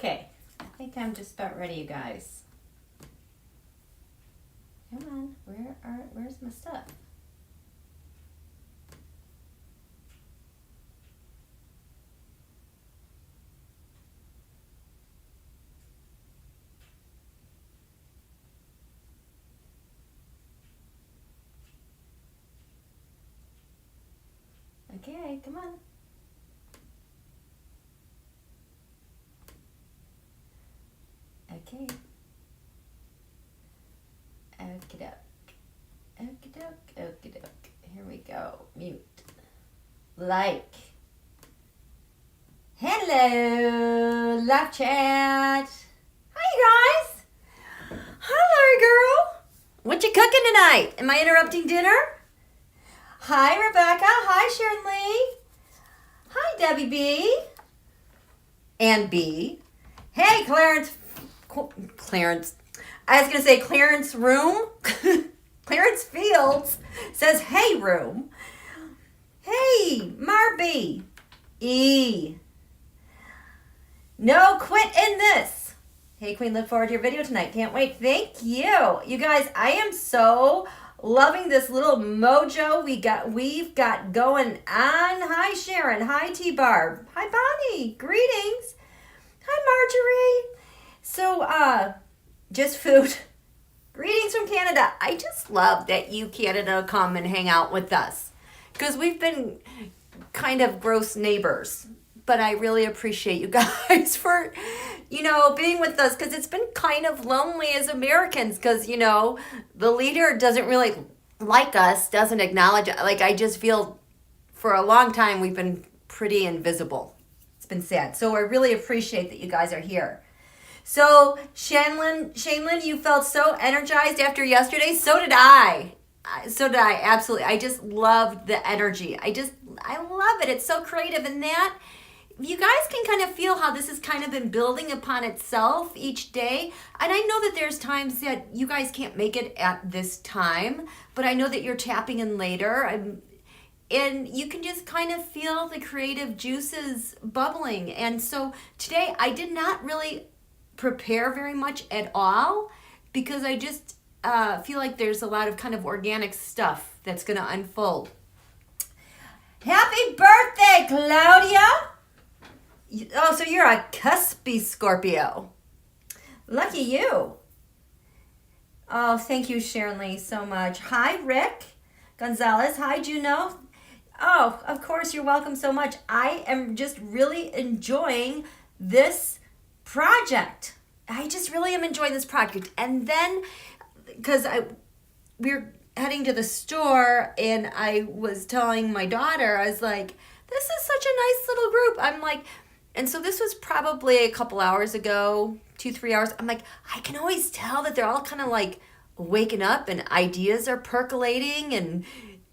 Okay, I think I'm just about ready, you guys. Come on, where's my stuff? Okay, come on. Okay. Okey-doke. Okey-doke, okey-doke. Here we go. Mute. Like. Hello, love chat. Hi, you guys. Hi, Larry girl. What you cooking tonight? Am I interrupting dinner? Hi, Rebecca. Hi, Sharon Lee. Hi, Debbie B. And B. Hey, Clarence. I was going to say Clarence Room. Clarence Fields says, hey, room. Hey, Marby. E. No, quit in this. Hey, Queen, look forward to your video tonight. Can't wait. Thank you. You guys, I am so loving this little mojo we've got going on. Hi, Sharon. Hi, T-Barb. Hi, Bonnie. Greetings. Hi, Marjorie. So, just food. Greetings from Canada. I just love that you, Canada, come and hang out with us. Because we've been kind of gross neighbors. But I really appreciate you guys for, being with us. Because it's been kind of lonely as Americans. Because, the leader doesn't really like us, doesn't acknowledge it. Like, I just feel for a long time we've been pretty invisible. It's been sad. So I really appreciate that you guys are here. So, Shaylin, you felt so energized after yesterday. So did I. Absolutely. I just loved the energy. I love it. It's so creative. And that, you guys can kind of feel how this has kind of been building upon itself each day. And I know that there's times that you guys can't make it at this time, but I know that you're tapping in later. And you can just kind of feel the creative juices bubbling. And so today I did not really prepare very much at all because I just feel like there's a lot of kind of organic stuff that's going to unfold. Happy birthday, Claudia! Oh, so you're a cuspy Scorpio. Lucky you. Oh, thank you, Sharon Lee, so much. Hi, Rick Gonzalez. Hi, Juno. Oh, of course, you're welcome so much. I am just really enjoying this project. I just really am enjoying this project. And then, because we're heading to the store, and I was telling my daughter, I was like, this is such a nice little group. I'm like, and so this was probably a couple hours ago, 2-3 hours. I'm like, I can always tell that they're all kind of like waking up and ideas are percolating, and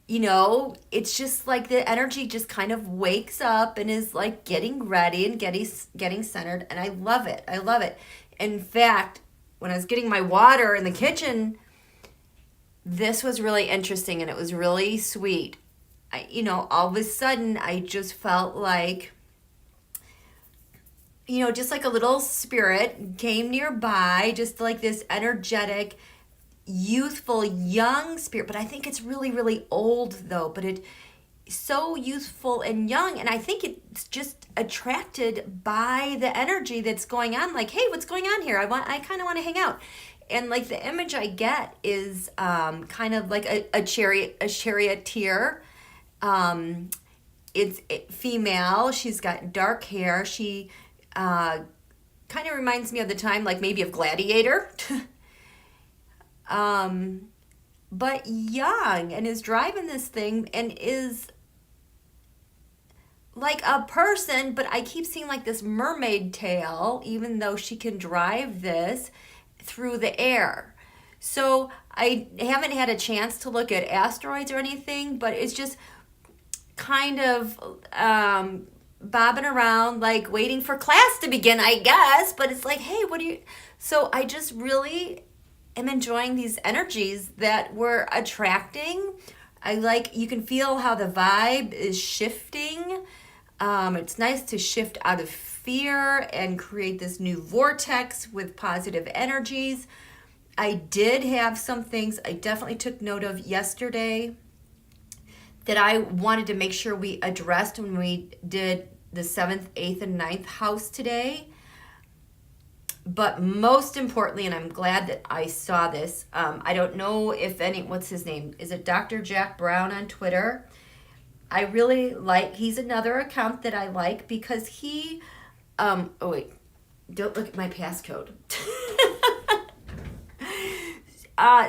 it's just like the energy just kind of wakes up and is like getting ready and getting centered. And I love it. I love it. In fact, when I was getting my water in the kitchen, this was really interesting and it was really sweet. All of a sudden I just felt like, just like a little spirit came nearby, just like this energetic, youthful, young spirit. But I think it's really, really old though, but it's so youthful and young. And I think it's just attracted by the energy that's going on. Like, hey, what's going on here? I kind of want to hang out. And like the image I get is kind of like a charioteer. It's female. She's got dark hair. She kind of reminds me of the time, like maybe of Gladiator. But young, and is driving this thing and is like a person, but I keep seeing like this mermaid tail, even though she can drive this through the air. So I haven't had a chance to look at asteroids or anything, but it's just kind of bobbing around, like waiting for class to begin, I guess. But it's like, hey, what do you... So I just really am enjoying these energies that we're attracting. You can feel how the vibe is shifting. It's nice to shift out of fear and create this new vortex with positive energies. I did have some things I definitely took note of yesterday that I wanted to make sure we addressed when we did the 7th, 8th, and 9th house today. But most importantly, and I'm glad that I saw this, I don't know if what's his name? Is it Dr. Jack Brown on Twitter? I really like, he's another account that I like because he, oh wait, don't look at my passcode.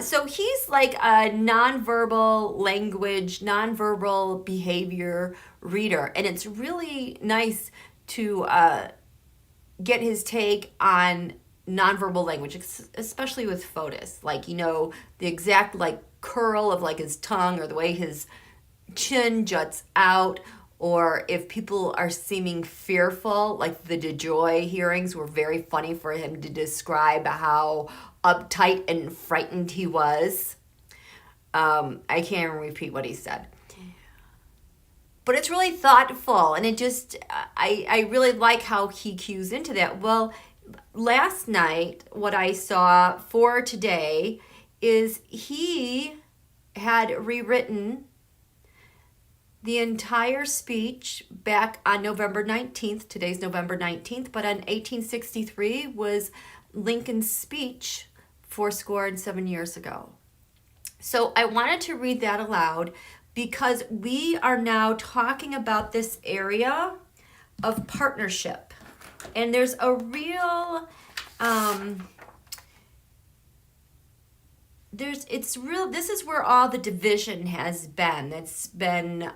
So he's like a nonverbal language, nonverbal behavior reader. And it's really nice to get his take on nonverbal language, especially with photos. Like, you know, the exact like curl of like his tongue or the way his chin juts out, or if people are seeming fearful, like the DeJoy hearings were very funny for him to describe how uptight and frightened he was. I can't even repeat what he said. But it's really thoughtful, and it just, I really like how he cues into that. Well, last night, what I saw for today is he had rewritten the entire speech back on November 19th. Today's November 19th, but on 1863 was Lincoln's speech 7 years ago. So I wanted to read that aloud because we are now talking about this area of partnership. And there's a real, this is where all the division has been. It's been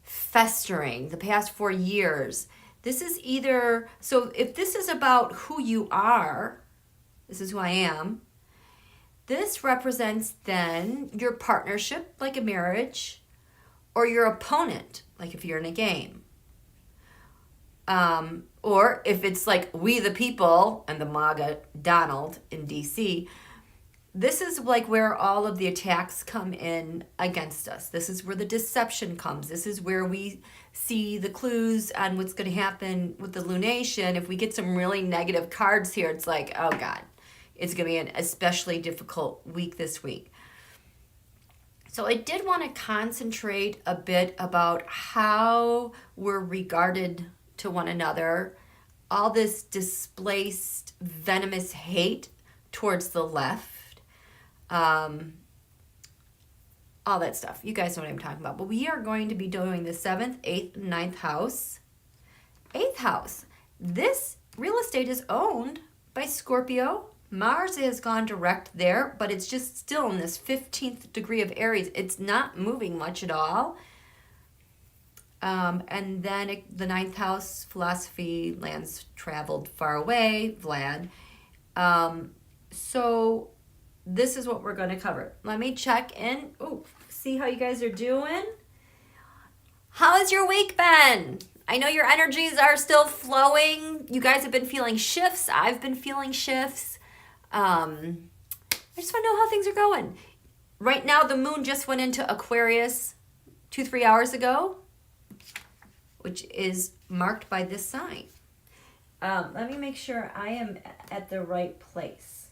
festering the past 4 years. This is either, so if this is about who you are, this is who I am, this represents then your partnership, like a marriage, or your opponent, like if you're in a game. Or if it's like We the People and the MAGA Donald in DC, this is like where all of the attacks come in against us. This is where the deception comes. This is where we see the clues on what's going to happen with the lunation. If we get some really negative cards here, it's like, oh God, it's going to be an especially difficult week this week. So I did want to concentrate a bit about how we're regarded to one another. All this displaced, venomous hate towards the left. All that stuff. You guys know what I'm talking about. But we are going to be doing the 7th, 8th, 9th house. 8th house. This real estate is owned by Scorpio. Mars has gone direct there, but it's just still in this 15th degree of Aries. It's not moving much at all. And then the 9th house, philosophy, lands traveled far away, VLAD. So this is what we're going to cover. Let me check in. Oh, see how you guys are doing. How has your week been? I know your energies are still flowing. You guys have been feeling shifts. I've been feeling shifts. I just want to know how things are going. Right now, the moon just went into Aquarius 2-3 hours ago, which is marked by this sign. Let me make sure I am at the right place.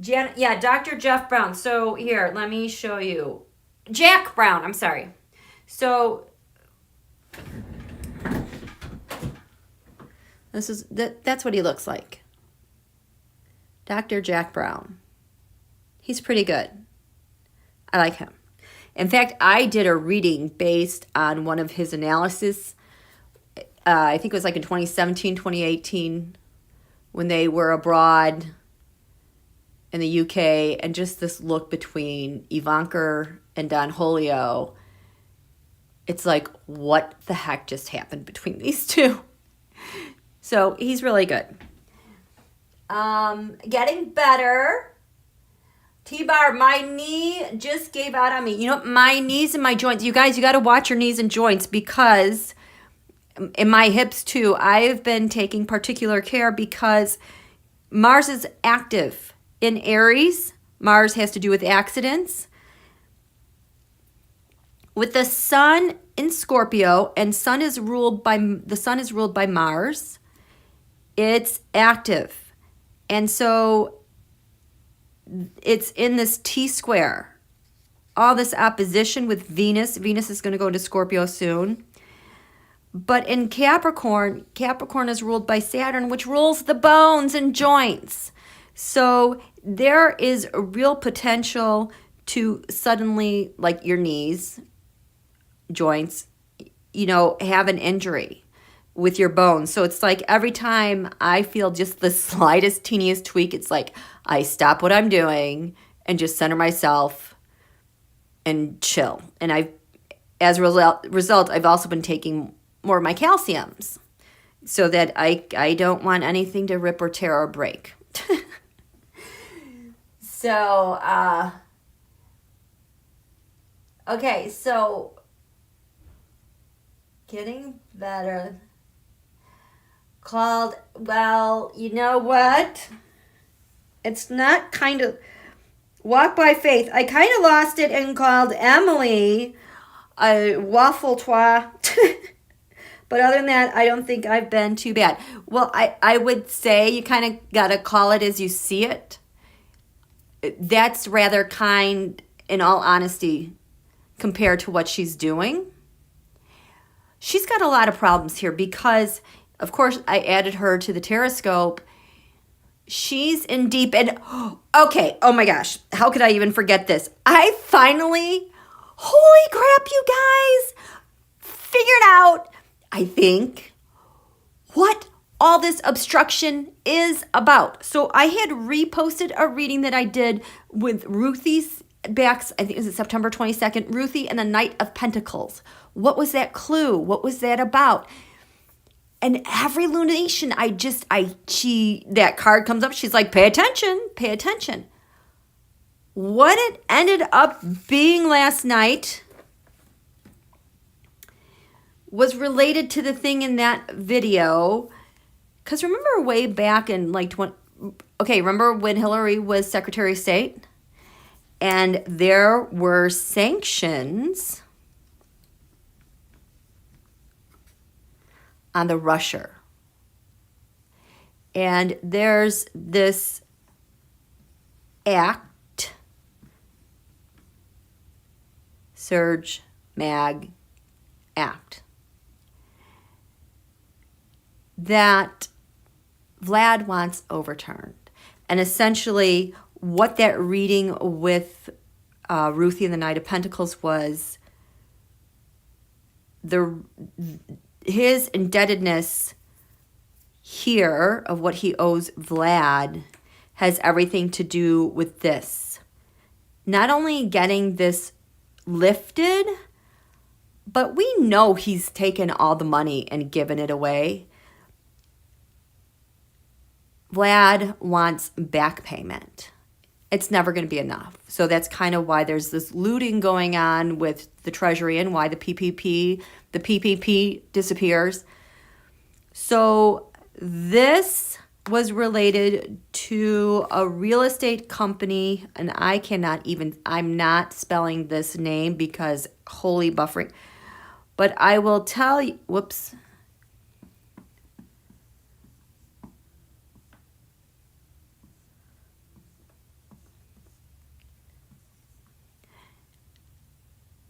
Dr. Jeff Brown. So here, let me show you. Jack Brown, I'm sorry. So that's what he looks like. Dr. Jack Brown. He's pretty good. I like him. In fact, I did a reading based on one of his analysis. I think it was like in 2017, 2018, when they were abroad in the UK, and just this look between Ivanka and Don Julio. It's like, what the heck just happened between these two? So he's really good. Getting better. T-Bar, my knee just gave out on me. You know, my knees and my joints. You guys, you got to watch your knees and joints, because in my hips too, I've been taking particular care because Mars is active in Aries. Mars has to do with accidents, with the sun in Scorpio, and the sun is ruled by Mars. It's active. And so it's in this T square. All this opposition with Venus. Venus is going to go into Scorpio soon. But in Capricorn, Capricorn is ruled by Saturn, which rules the bones and joints. So there is a real potential to suddenly, like your knees, joints, you know, have an injury with your bones. So it's like every time I feel just the slightest, teeniest tweak, it's like I stop what I'm doing and just center myself and chill. And as a result, I've also been taking more of my calciums so that I don't want anything to rip or tear or break. So, okay, so getting better. Called, well, you know what? It's not kind of walk by faith. I kind of lost it and called Emily a waffle tois. But other than that, I don't think I've been too bad. Well, I would say you kind of got to call it as you see it. That's rather kind, in all honesty, compared to what she's doing. She's got a lot of problems here because, of course, I added her to the Terrascope. She's in deep and, okay, oh my gosh, how could I even forget this? I finally, holy crap, you guys, figured out, I think, what all this obstruction is about. So I had reposted a reading that I did with Ruthie's backs, I think it was September 22nd, Ruthie and the Knight of Pentacles. What was that clue? What was that about? And every lunation, that card comes up, she's like, pay attention, pay attention. What it ended up being last night was related to the thing in that video. Because remember way back in remember when Hillary was Secretary of State? And there were sanctions on the Russia. And there's this act, Surge Mag Act, that Vlad wants overturned. And essentially what that reading with Ruthie and the Knight of Pentacles was, his indebtedness here of what he owes Vlad has everything to do with this. Not only getting this lifted, but we know he's taken all the money and given it away. Vlad wants back payment. It's never going to be enough. So that's kind of why there's this looting going on with the Treasury and why the PPP disappears. So this was related to a real estate company, and I'm not spelling this name because holy buffering. But I will tell you, whoops.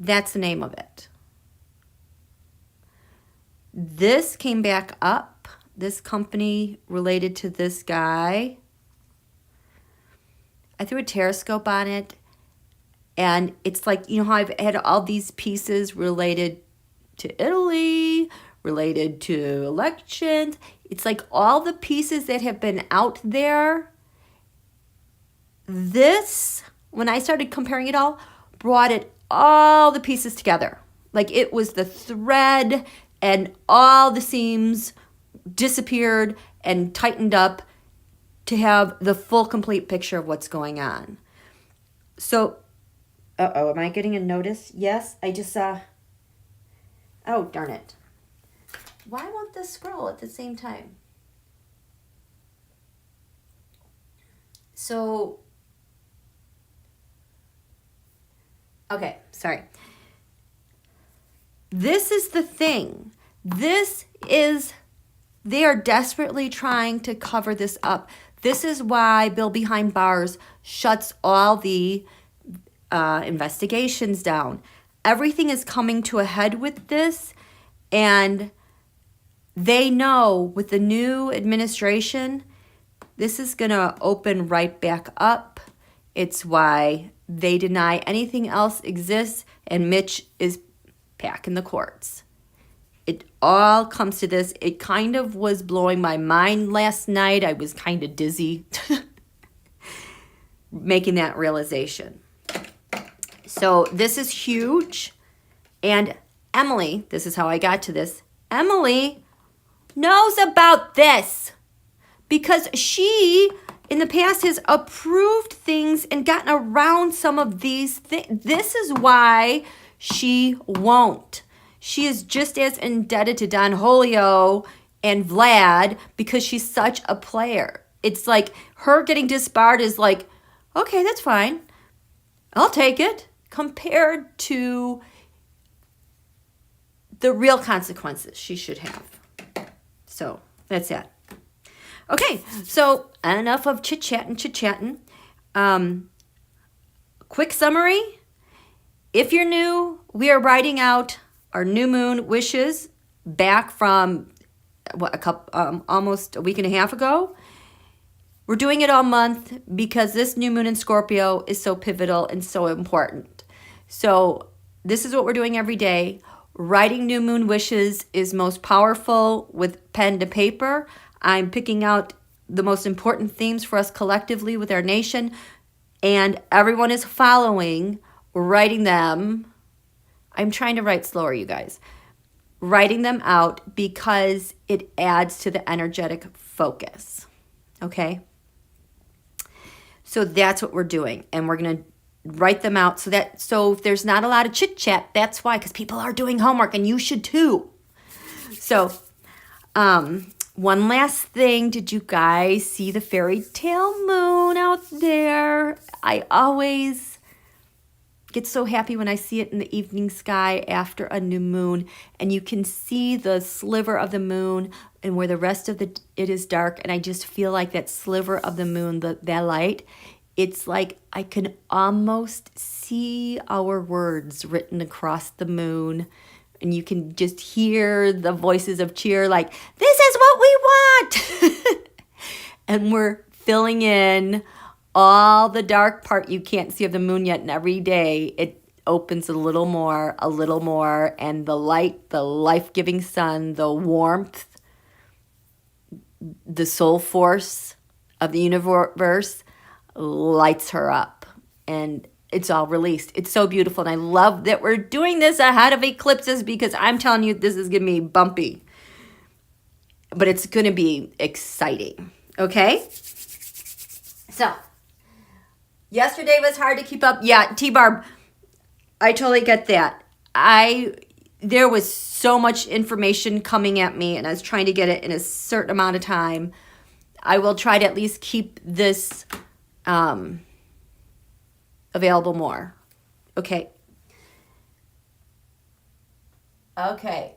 That's the name of it. This came back up, this company related to this guy. I threw a Terrascope on it, and it's like, you know how I've had all these pieces related to Italy, related to elections. It's like all the pieces that have been out there. This, when I started comparing it all, brought all the pieces together. Like it was the thread and all the seams disappeared and tightened up to have the full complete picture of what's going on. So, am I getting a notice? Yes, I just saw. Oh, darn it. Why won't this scroll at the same time? So, okay, sorry. this is the thing. They are desperately trying to cover this up. This is why Bill Behind Bars shuts all the investigations down. Everything is coming to a head with this, and they know with the new administration, this is going to open right back up. It's why they deny anything else exists, and Mitch is back in the courts. It all comes to this. It kind of was blowing my mind last night. I was kind of dizzy making that realization. So this is huge. And Emily, this is how I got to this. Emily knows about this because she in the past has approved things and gotten around some of these things. This is why she won't. She is just as indebted to Don Julio and Vlad because she's such a player. It's like her getting disbarred is like, okay, that's fine. I'll take it, compared to the real consequences she should have. So that's that. Okay, so enough of chit-chatting. Quick summary. If you're new, we are writing out our new moon wishes back from almost a week and a half ago. We're doing it all month because this new moon in Scorpio is so pivotal and so important. So this is what we're doing every day. Writing new moon wishes is most powerful with pen to paper. I'm picking out the most important themes for us collectively with our nation, and everyone is following, writing them. I'm trying to write slower, you guys. Writing them out because it adds to the energetic focus. Okay? So that's what we're doing. And we're going to write them out so if there's not a lot of chit chat, that's why, because people are doing homework and you should too. So, one last thing. Did you guys see the fairy tale moon out there? I always get so happy when I see it in the evening sky after a new moon, and you can see the sliver of the moon and where the rest of it is dark, and I just feel like that sliver of the moon, that light, it's like I can almost see our words written across the moon, and you can just hear the voices of cheer like, this is what we want! And we're filling in all the dark part you can't see of the moon yet, and every day it opens a little more, and the light, the life-giving sun, the warmth, the soul force of the universe lights her up, and it's all released. It's so beautiful, and I love that we're doing this ahead of eclipses because I'm telling you, this is going to be bumpy, but it's going to be exciting, okay? So, yesterday was hard to keep up. Yeah, T-Barb, I totally get that. There was so much information coming at me, and I was trying to get it in a certain amount of time. I will try to at least keep this available more. Okay. Okay.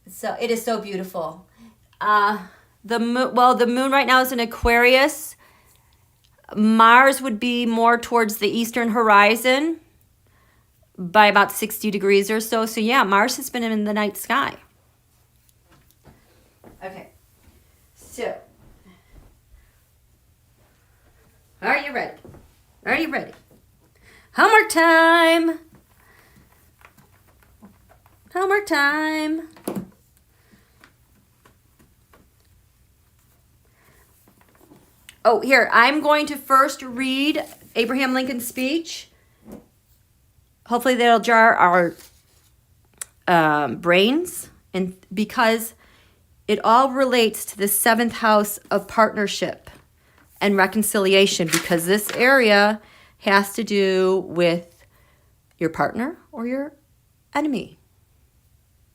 So it is so beautiful. The moon right now is in Aquarius. Mars would be more towards the eastern horizon by about 60 degrees or so. So yeah, Mars has been in the night sky. Okay. So, are you ready? Are you ready? Homework time. Homework time. Oh, here, I'm going to first read Abraham Lincoln's speech. Hopefully that'll jar our brains, and because it all relates to the 7th house of partnership and reconciliation, because this area has to do with your partner or your enemy,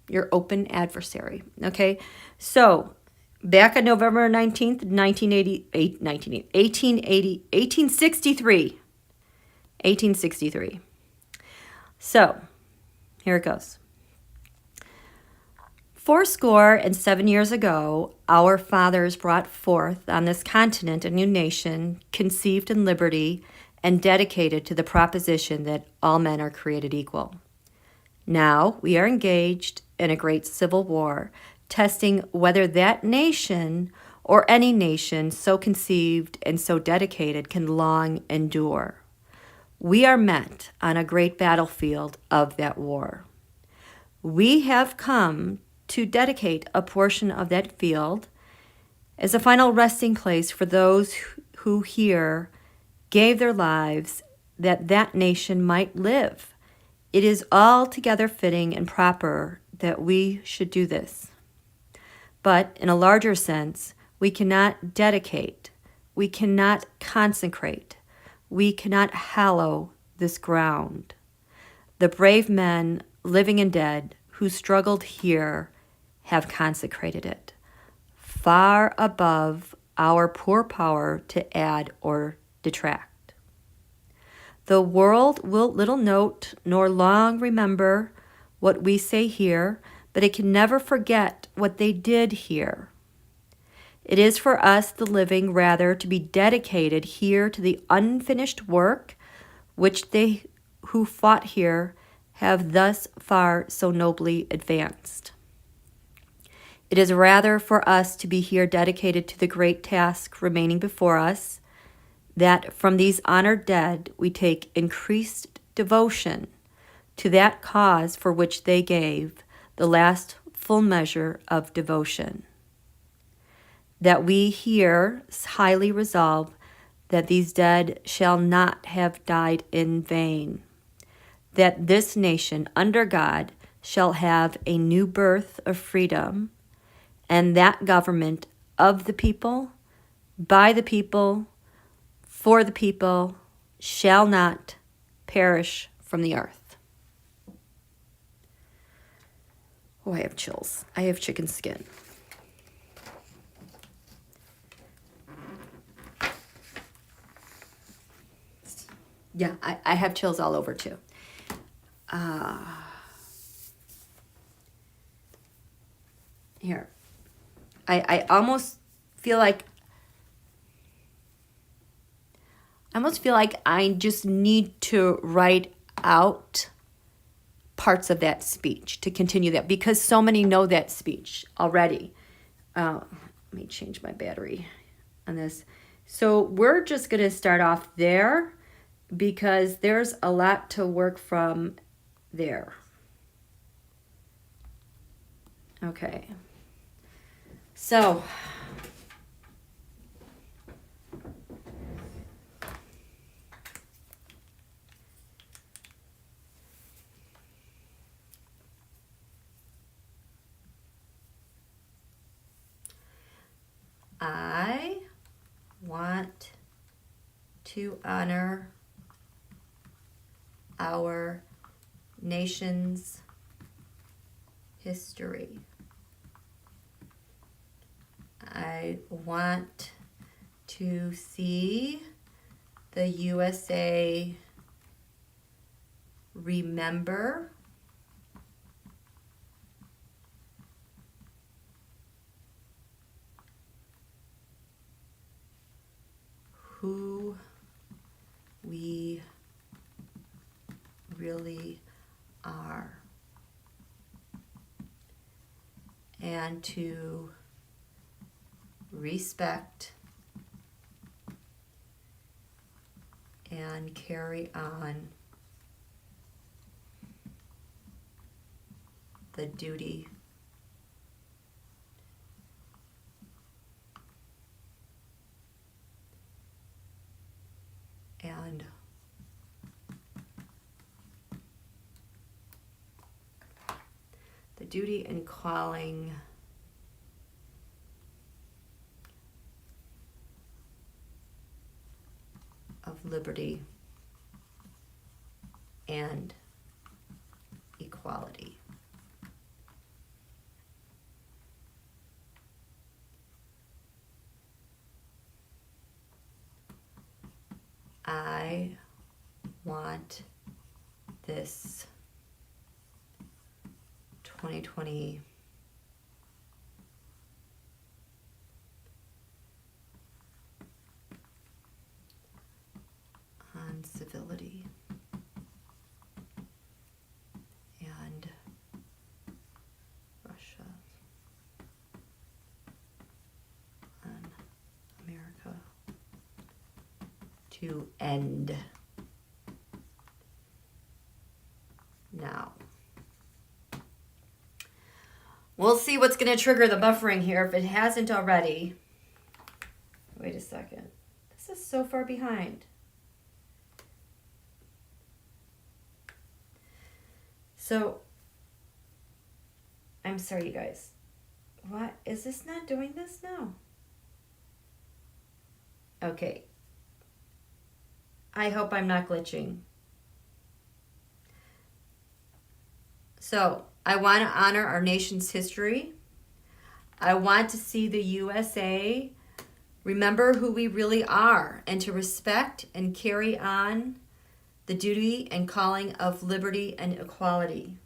your open adversary, okay? So, back on November 19th, 1863. So, Here it goes. 70 years ago, our fathers brought forth on this continent a new nation, conceived in liberty and dedicated to the proposition that all men are created equal. Now we are engaged in a great civil war, testing whether that nation or any nation so conceived and so dedicated can long endure. We are met on a great battlefield of that war. We have come to dedicate a portion of that field as a final resting place for those who here gave their lives that that nation might live. It is altogether fitting and proper that we should do this. But in a larger sense, we cannot dedicate, we cannot consecrate, we cannot hallow this ground. The brave men, living and dead, who struggled here have consecrated it, far above our poor power to add or detract. The world will little note nor long remember what we say here, but it can never forget what they did here. It is for us, the living, rather to be dedicated here to the unfinished work which they who fought here have thus far so nobly advanced. It is rather for us to be here dedicated to the great task remaining before us, that from these honored dead we take increased devotion to that cause for which they gave the last full measure of devotion. That we here highly resolve that these dead shall not have died in vain, that this nation under God shall have a new birth of freedom, and that government of the people, by the people, for the people, shall not perish from the earth. Oh, I have chills. I have chicken skin. Yeah, I have chills all over too. Here. I almost feel like I just need to write out parts of that speech to continue that, because so many know that speech already. Let me change my battery on this. So we're just going to start off there because there's a lot to work from there. Okay. So, I want to honor our nation's history. I want to see the USA remember who we really are, and to respect and carry on the duty and and calling of liberty and equality. I want this 2020 on civility and Russia on America to end now. We'll see what's going to trigger the buffering here if it hasn't already. Wait a second. This is so far behind. So, I'm sorry, you guys. What? Is this not doing this now? Okay. I hope I'm not glitching. So, I want to honor our nation's history. I want to see the USA remember who we really are and to respect and carry on the duty and calling of liberty and equality.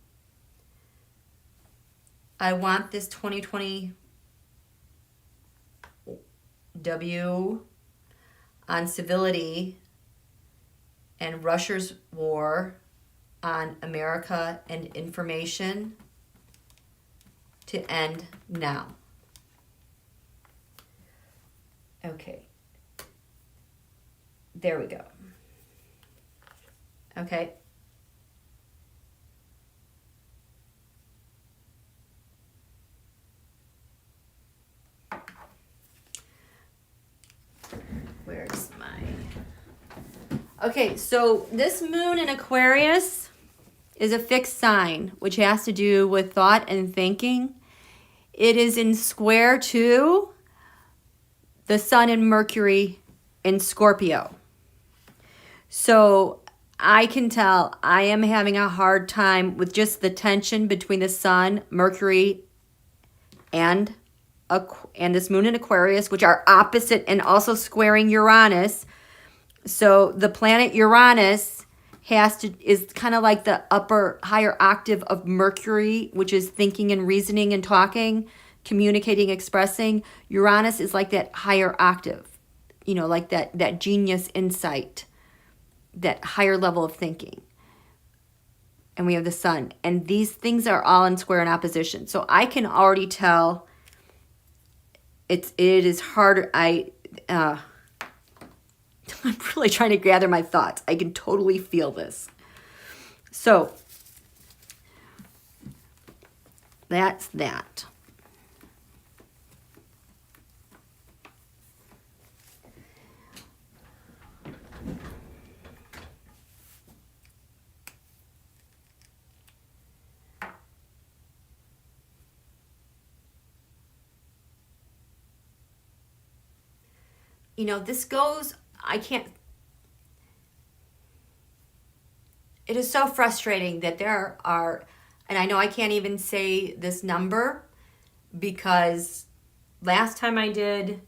I want this 2020 W on civility and Russia's war on America and information to end now. Okay. There we go. Okay. Where's my... Okay, so this moon in Aquarius is a fixed sign, which has to do with thought and thinking. It is in square to the Sun and Mercury in Scorpio. So I can tell I am having a hard time with just the tension between the Sun, Mercury, and this moon in Aquarius, which are opposite and also squaring Uranus. So the planet Uranus is kind of like the higher octave of Mercury, which is thinking and reasoning and talking, communicating, expressing. Uranus is like that higher octave, you know, like that genius insight, that higher level of thinking. And we have the Sun. And these things are all in square and opposition. So I can already tell it is harder. I'm really trying to gather my thoughts. I can totally feel this. So that's that. You know, this goes, it is so frustrating that there are, and I know I can't even say this number because last time I did,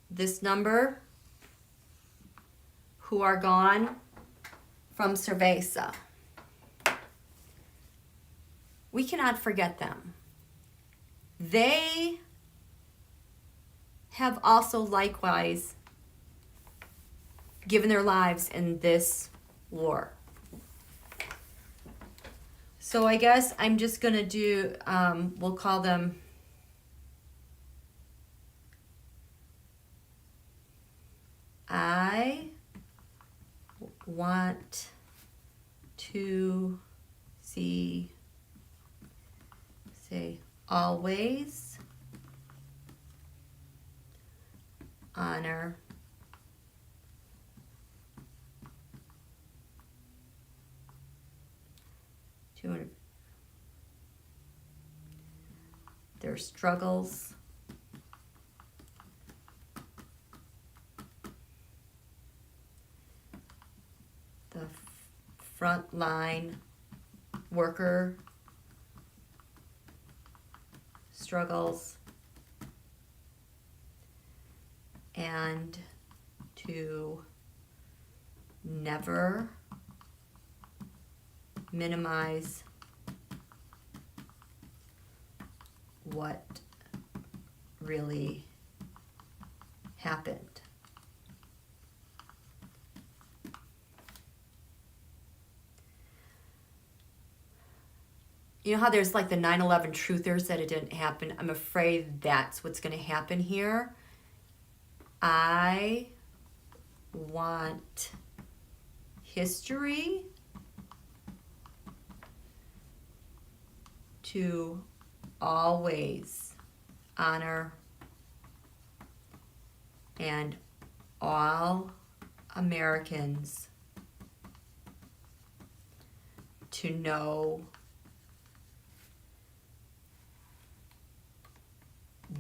this number who are gone from Cerveza. We cannot forget them. They have also likewise given their lives in this war. So I guess I'm just going to do, we'll call them I want to see, say, always honor their struggles, the frontline worker struggles, and to never minimize what really happened. You know how there's like the 9/11 truthers that it didn't happen? I'm afraid that's what's going to happen here. I want history to always honor and all Americans to know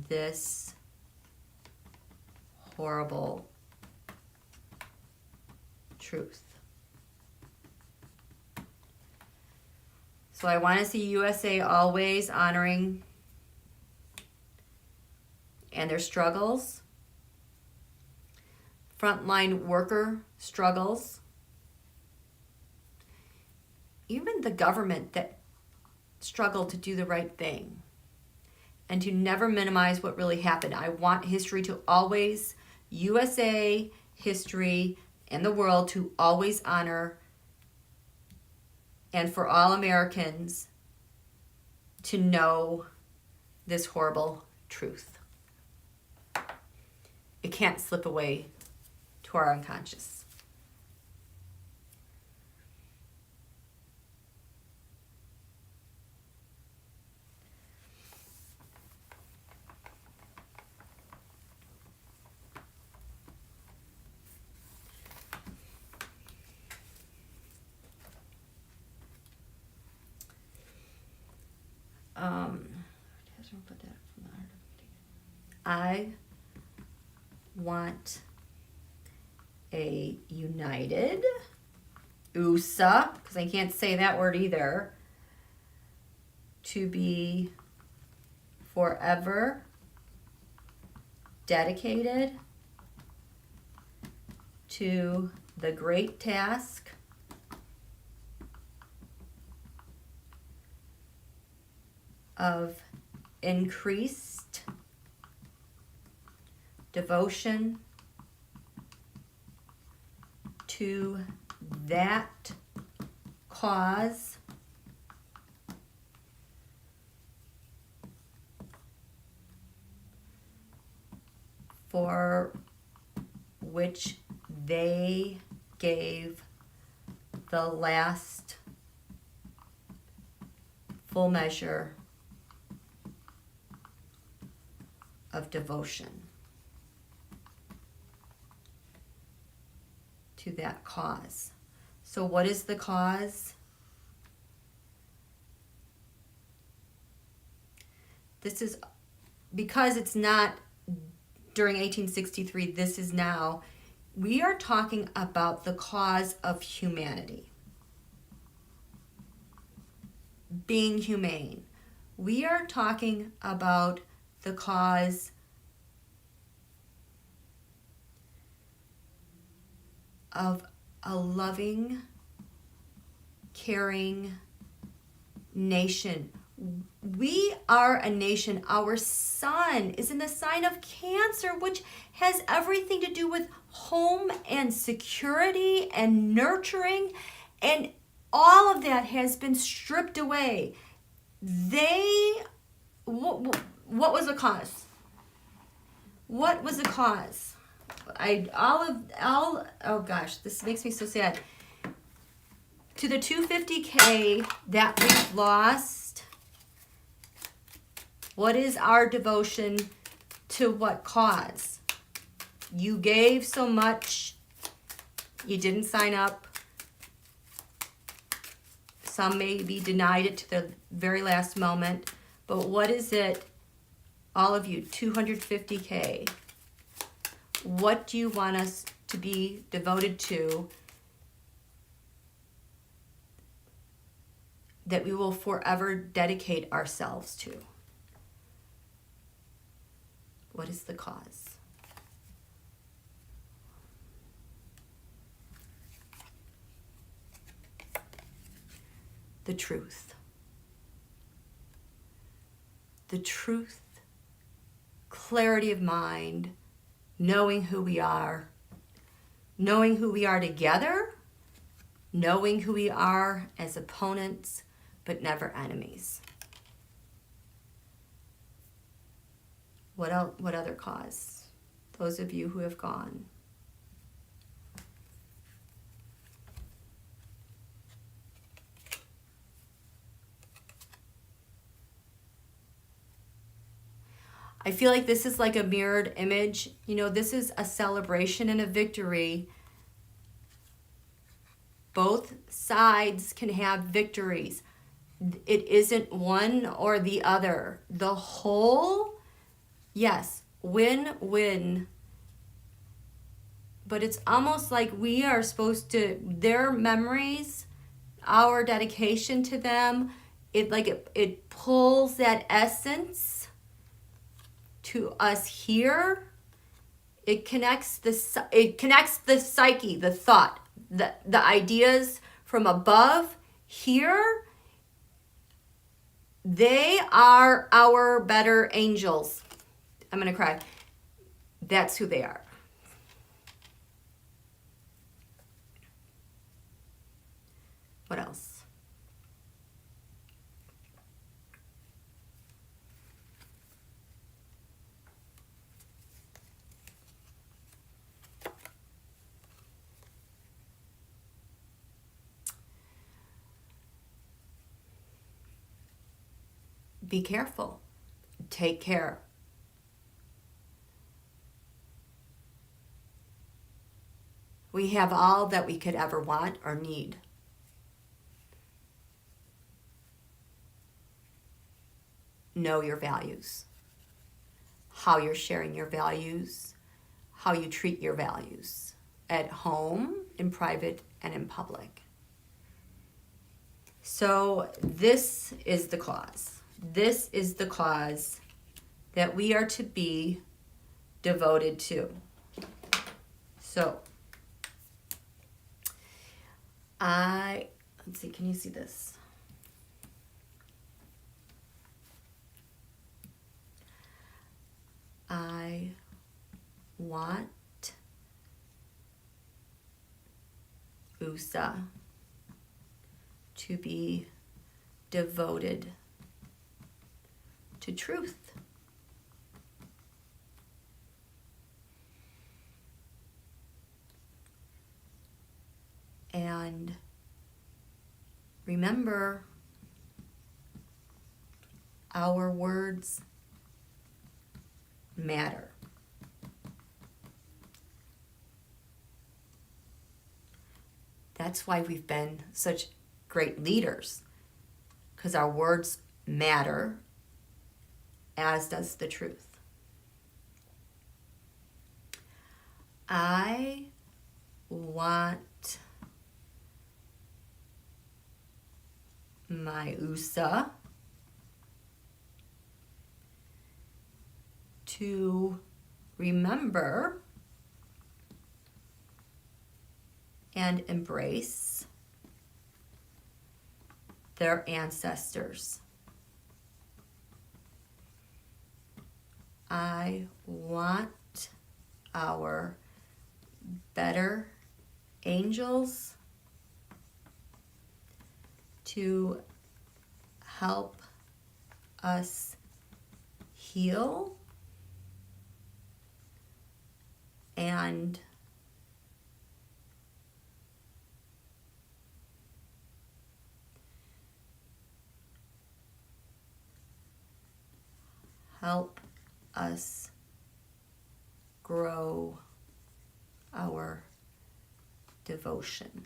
this horrible truth. So I want to see USA always honoring and their struggles, frontline worker struggles, even the government that struggled to do the right thing, and to never minimize what really happened. I want history to always, USA history and the world to always honor, and for all Americans to know this horrible truth. It can't slip away to our unconscious. I want a united USA, because I can't say that word either, to be forever dedicated to the great task of increased devotion to that cause for which they gave the last full measure of devotion to that cause. So what is the cause? This is, because it's not during 1863, this is now, we are talking about the cause of humanity. Being humane. We are talking about the cause of a loving, caring nation. We are a nation. Our sun is in the sign of Cancer, which has everything to do with home and security and nurturing, and all of that has been stripped away. What was the cause? What was the cause? Oh gosh, this makes me so sad. To the 250K that we've lost, what is our devotion to what cause? You gave so much, you didn't sign up. Some maybe denied it to the very last moment. But what is it, all of you, 250K? What do you want us to be devoted to that we will forever dedicate ourselves to? What is the cause? the truth. The truth, clarity of mind, knowing who we are together, knowing who we are as opponents, but never enemies. What else? What other cause? Those of you who have gone. I feel like this is like a mirrored image. You know, this is a celebration and a victory. Both sides can have victories. It isn't one or the other. The whole, yes, win-win. But it's almost like we are supposed to, their memories, our dedication to them, it pulls that essence to us here. It connects the psyche, the thought, the ideas from above here. They are our better angels. I'm gonna cry. That's who they are. What else? Be careful. Take care. We have all that we could ever want or need. Know your values. How you're sharing your values. How you treat your values. At home, in private, and in public. So this is the cause. This is the cause that we are to be devoted to. So, let's see, can you see this? I want USA to be devoted to truth. And remember, our words matter. That's why we've been such great leaders, because our words matter, as does the truth. I want my USA to remember and embrace their ancestors. I want our better angels to help us heal and help us grow our devotion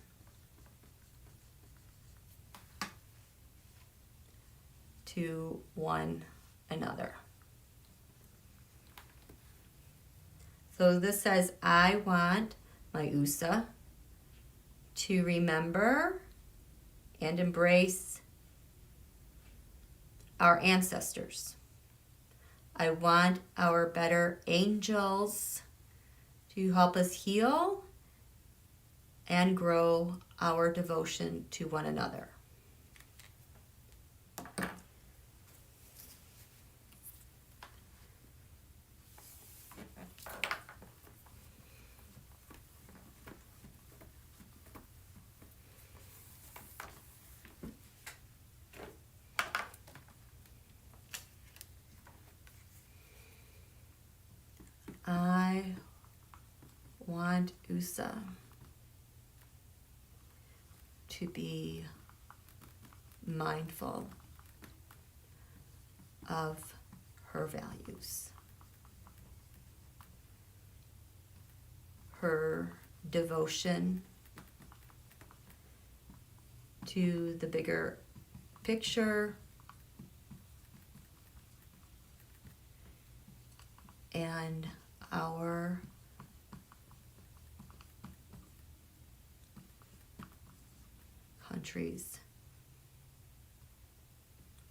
to one another. So this says, I want my USA to remember and embrace our ancestors. I want our better angels to help us heal and grow our devotion to one another. want USA to be mindful of her values, her devotion to the bigger picture, and our country's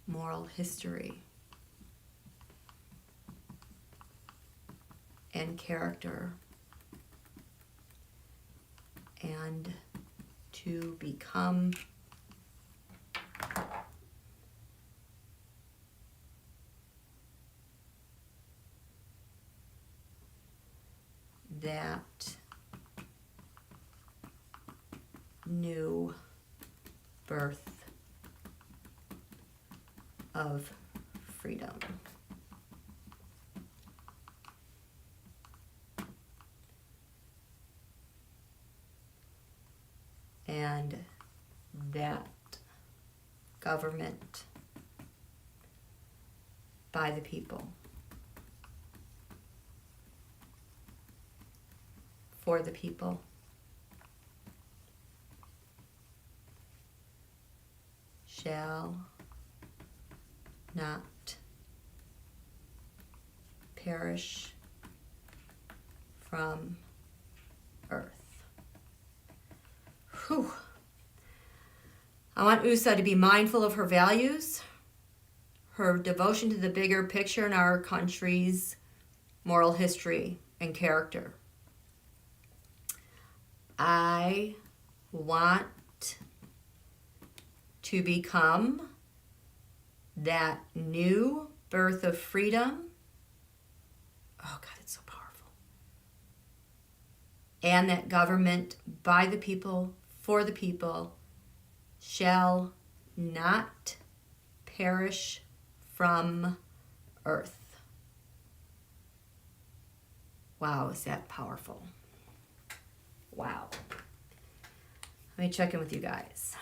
moral history and character, and to become that new birth of freedom. And that government by the people, for the people, shall not perish from earth. Whew. I want USA to be mindful of her values, her devotion to the bigger picture in our country's moral history and character. I want to become that new birth of freedom. Oh God, it's so powerful. And that government by the people, for the people, shall not perish from earth. Wow, is that powerful? Wow. Let me check in with you guys.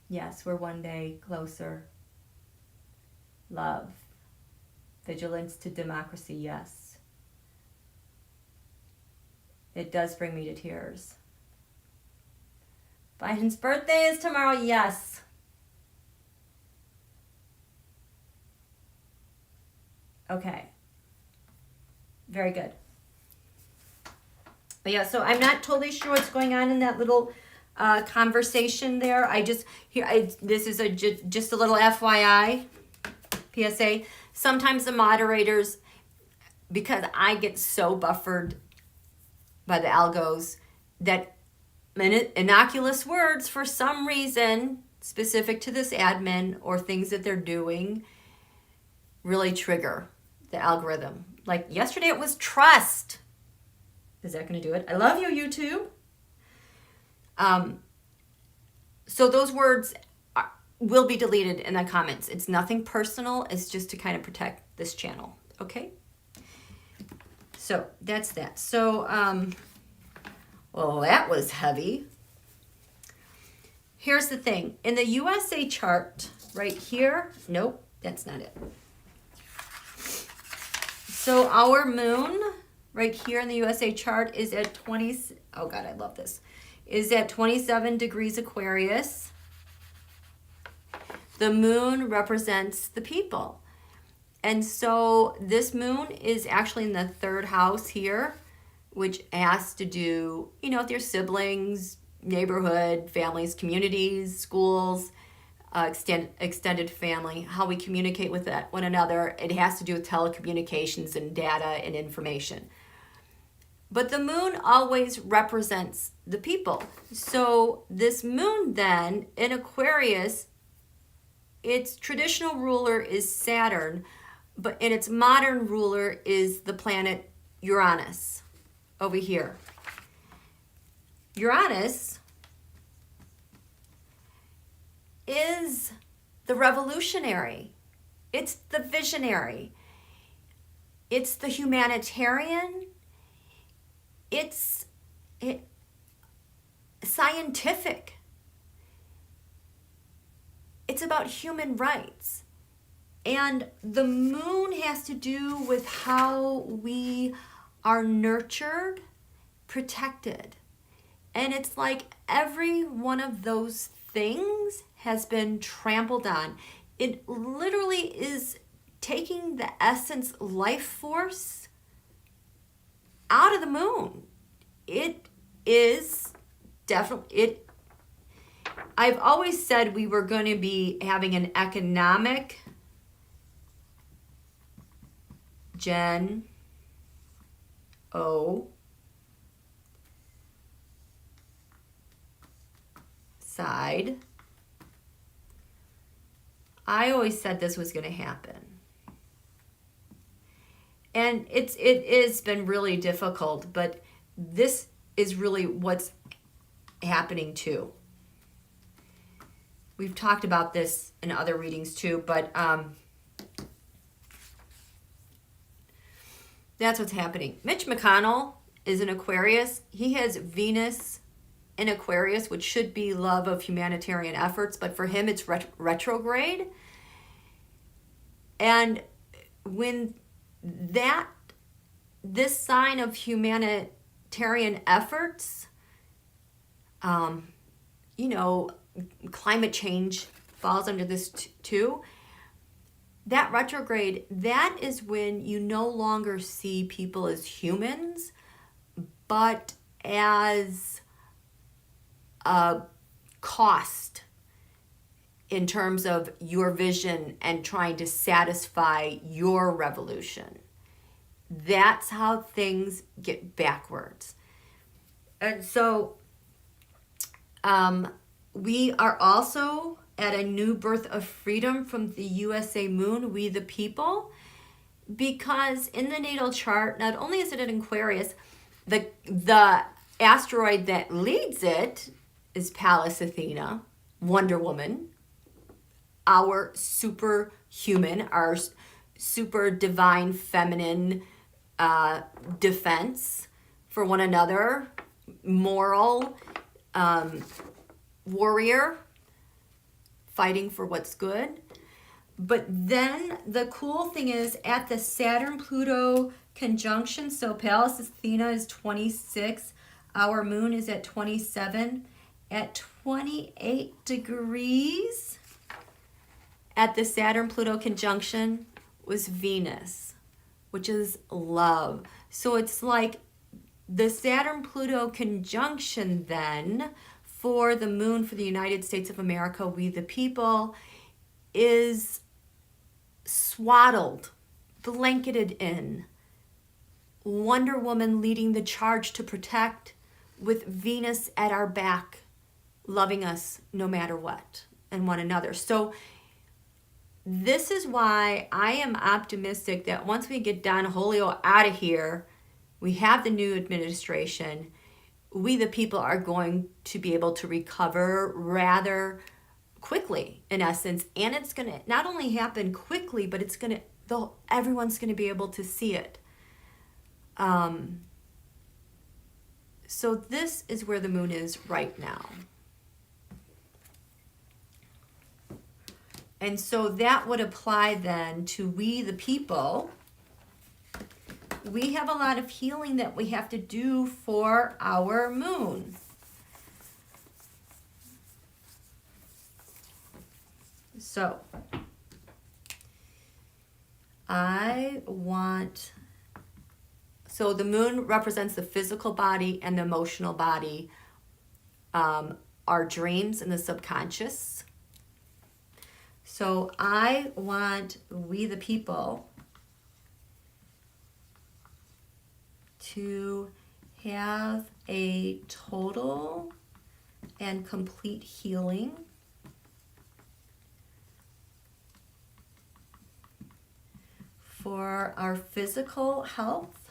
Yes, we're one day closer. Love. Vigilance to democracy, yes. It does bring me to tears. Biden's birthday is tomorrow, yes. Okay. Very good. But yeah, so I'm not totally sure what's going on in that little conversation there. This is just a little FYI, PSA. Sometimes the moderators, because I get so buffered by the algos, that innocuous words for some reason specific to this admin or things that they're doing really trigger the algorithm. Like yesterday it was trust. Is that going to do it? I love you, YouTube. So those words will be deleted in the comments. It's nothing personal. It's just to kind of protect this channel. Okay? So that's that. So, well, that was heavy. Here's the thing. In the USA chart right here, nope, that's not it. So our moon right here in the USA chart is at 20, oh God, I love this, is at 27 degrees Aquarius. The moon represents the people. And so this moon is actually in the third house here, which has to do, you know, with your siblings, neighborhood, families, communities, schools, extended family, how we communicate with one another. It has to do with telecommunications and data and information. But the moon always represents the people. So this moon then in Aquarius, its traditional ruler is Saturn, and its modern ruler is the planet Uranus over here. Uranus is the revolutionary. It's the visionary. It's the humanitarian. It's scientific. It's about human rights. And the moon has to do with how we are nurtured, protected. And it's like every one of those things has been trampled on. It literally is taking the essence, life force out of the moon. It is definitely, I've always said we were going to be having an economic Gen O side. I always said this was going to happen. And it has been really difficult, but this is really what's happening too. We've talked about this in other readings too, but that's what's happening. Mitch McConnell is an Aquarius. He has Venus in Aquarius, which should be love of humanitarian efforts, but for him it's retrograde. And when this sign of humanitarian efforts, climate change falls under this too. That retrograde, that is when you no longer see people as humans, but as a cost in terms of your vision and trying to satisfy your revolution. That's how things get backwards. And so we are also at a new birth of freedom from the USA moon, we the people, because in the natal chart, not only is it an Aquarius, the asteroid that leads it is Pallas Athena, Wonder Woman, our superhuman, our super divine feminine defense for one another, moral warrior, fighting for what's good. But then the cool thing is at the Saturn-Pluto conjunction, so Pallas Athena is 26, our moon is at 27, at 28 degrees at the Saturn-Pluto conjunction was Venus, which is love. So it's like the Saturn-Pluto conjunction then for the moon for the United States of America, we the people, is swaddled, blanketed in. Wonder Woman leading the charge to protect with Venus at our back, loving us no matter what and one another. So this is why I am optimistic that once we get Don Julio out of here, we have the new administration, we the people are going to be able to recover rather quickly, in essence. And it's going to not only happen quickly, but it's going to, everyone's going to be able to see it. So this is where the moon is right now. And so that would apply then to we the people. We have a lot of healing that we have to do for our moon. So so the moon represents the physical body and the emotional body, our dreams and the subconscious. So I want we the people to have a total and complete healing for our physical health,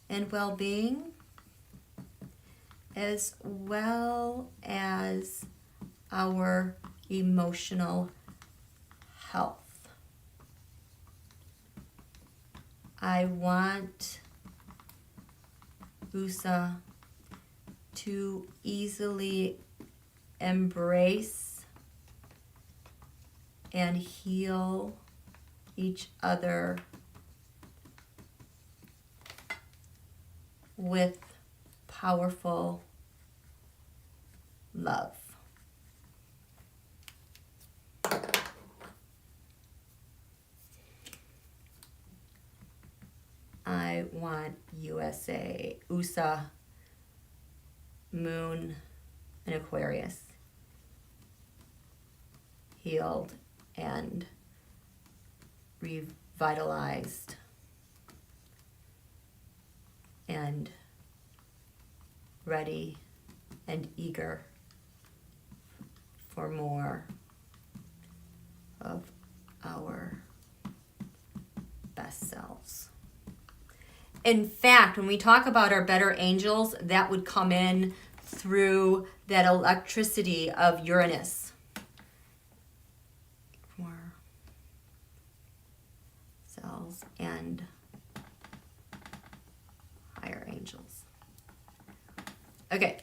and well-being, as well as our emotional health. I want USA to easily embrace and heal each other with powerful love. I want USA, Moon, and Aquarius healed and revitalized and ready and eager for more of our best selves. In fact, when we talk about our better angels, that would come in through that electricity of Uranus. More selves and higher angels. Okay.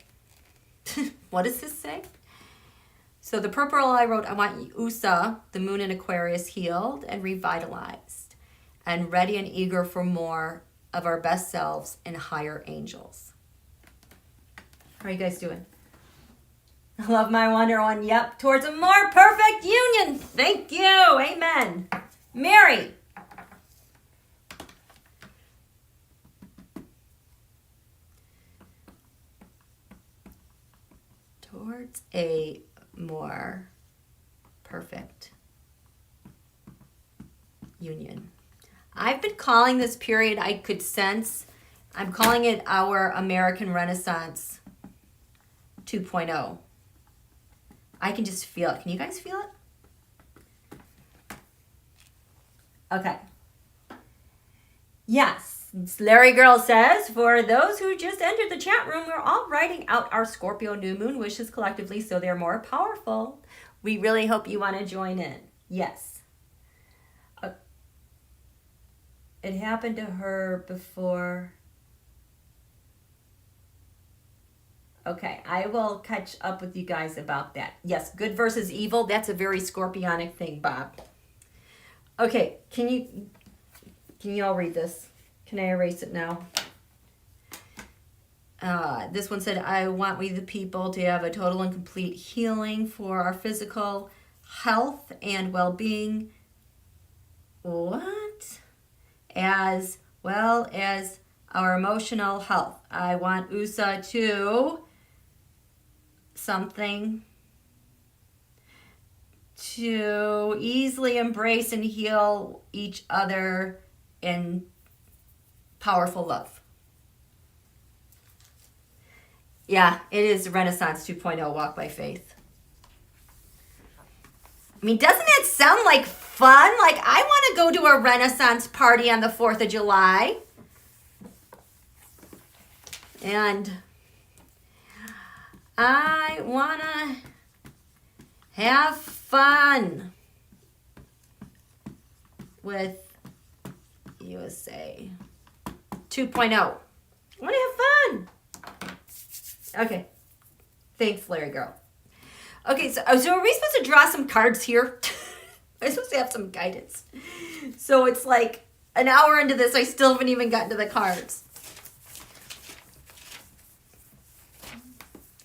What does this say? So the purple I wrote, I want USA, the moon in Aquarius, healed and revitalized and ready and eager for more of our best selves and higher angels. How are you guys doing? I love my Wonder One. Yep, towards a more perfect union. Thank you. Amen. Mary. Towards a more perfect union. I've been calling this period, I could sense, I'm calling it our American Renaissance 2.0. I can just feel it. Can you guys feel it? Okay. Yes, Larry Girl says, for those who just entered the chat room, we're all writing out our Scorpio new moon wishes collectively so they're more powerful. We really hope you want to join in. Yes. It happened to her before. Okay, I will catch up with you guys about that. Yes, good versus evil. That's a very scorpionic thing, Bob. Okay, can you all read this? Can I erase it now? This one said, I want we the people to have a total and complete healing for our physical health and well-being. What? As well as our emotional health. I want USA to something to easily embrace and heal each other in powerful love. Yeah, it is Renaissance 2.0, walk by faith. I mean, doesn't it sound like fun? Like, I want to go to a Renaissance party on the 4th of July. And I want to have fun with USA 2.0. I want to have fun. Okay. Thanks, Larry Girl. Okay, so are we supposed to draw some cards here? I'm supposed to have some guidance. So it's like an hour into this, I still haven't even gotten to the cards.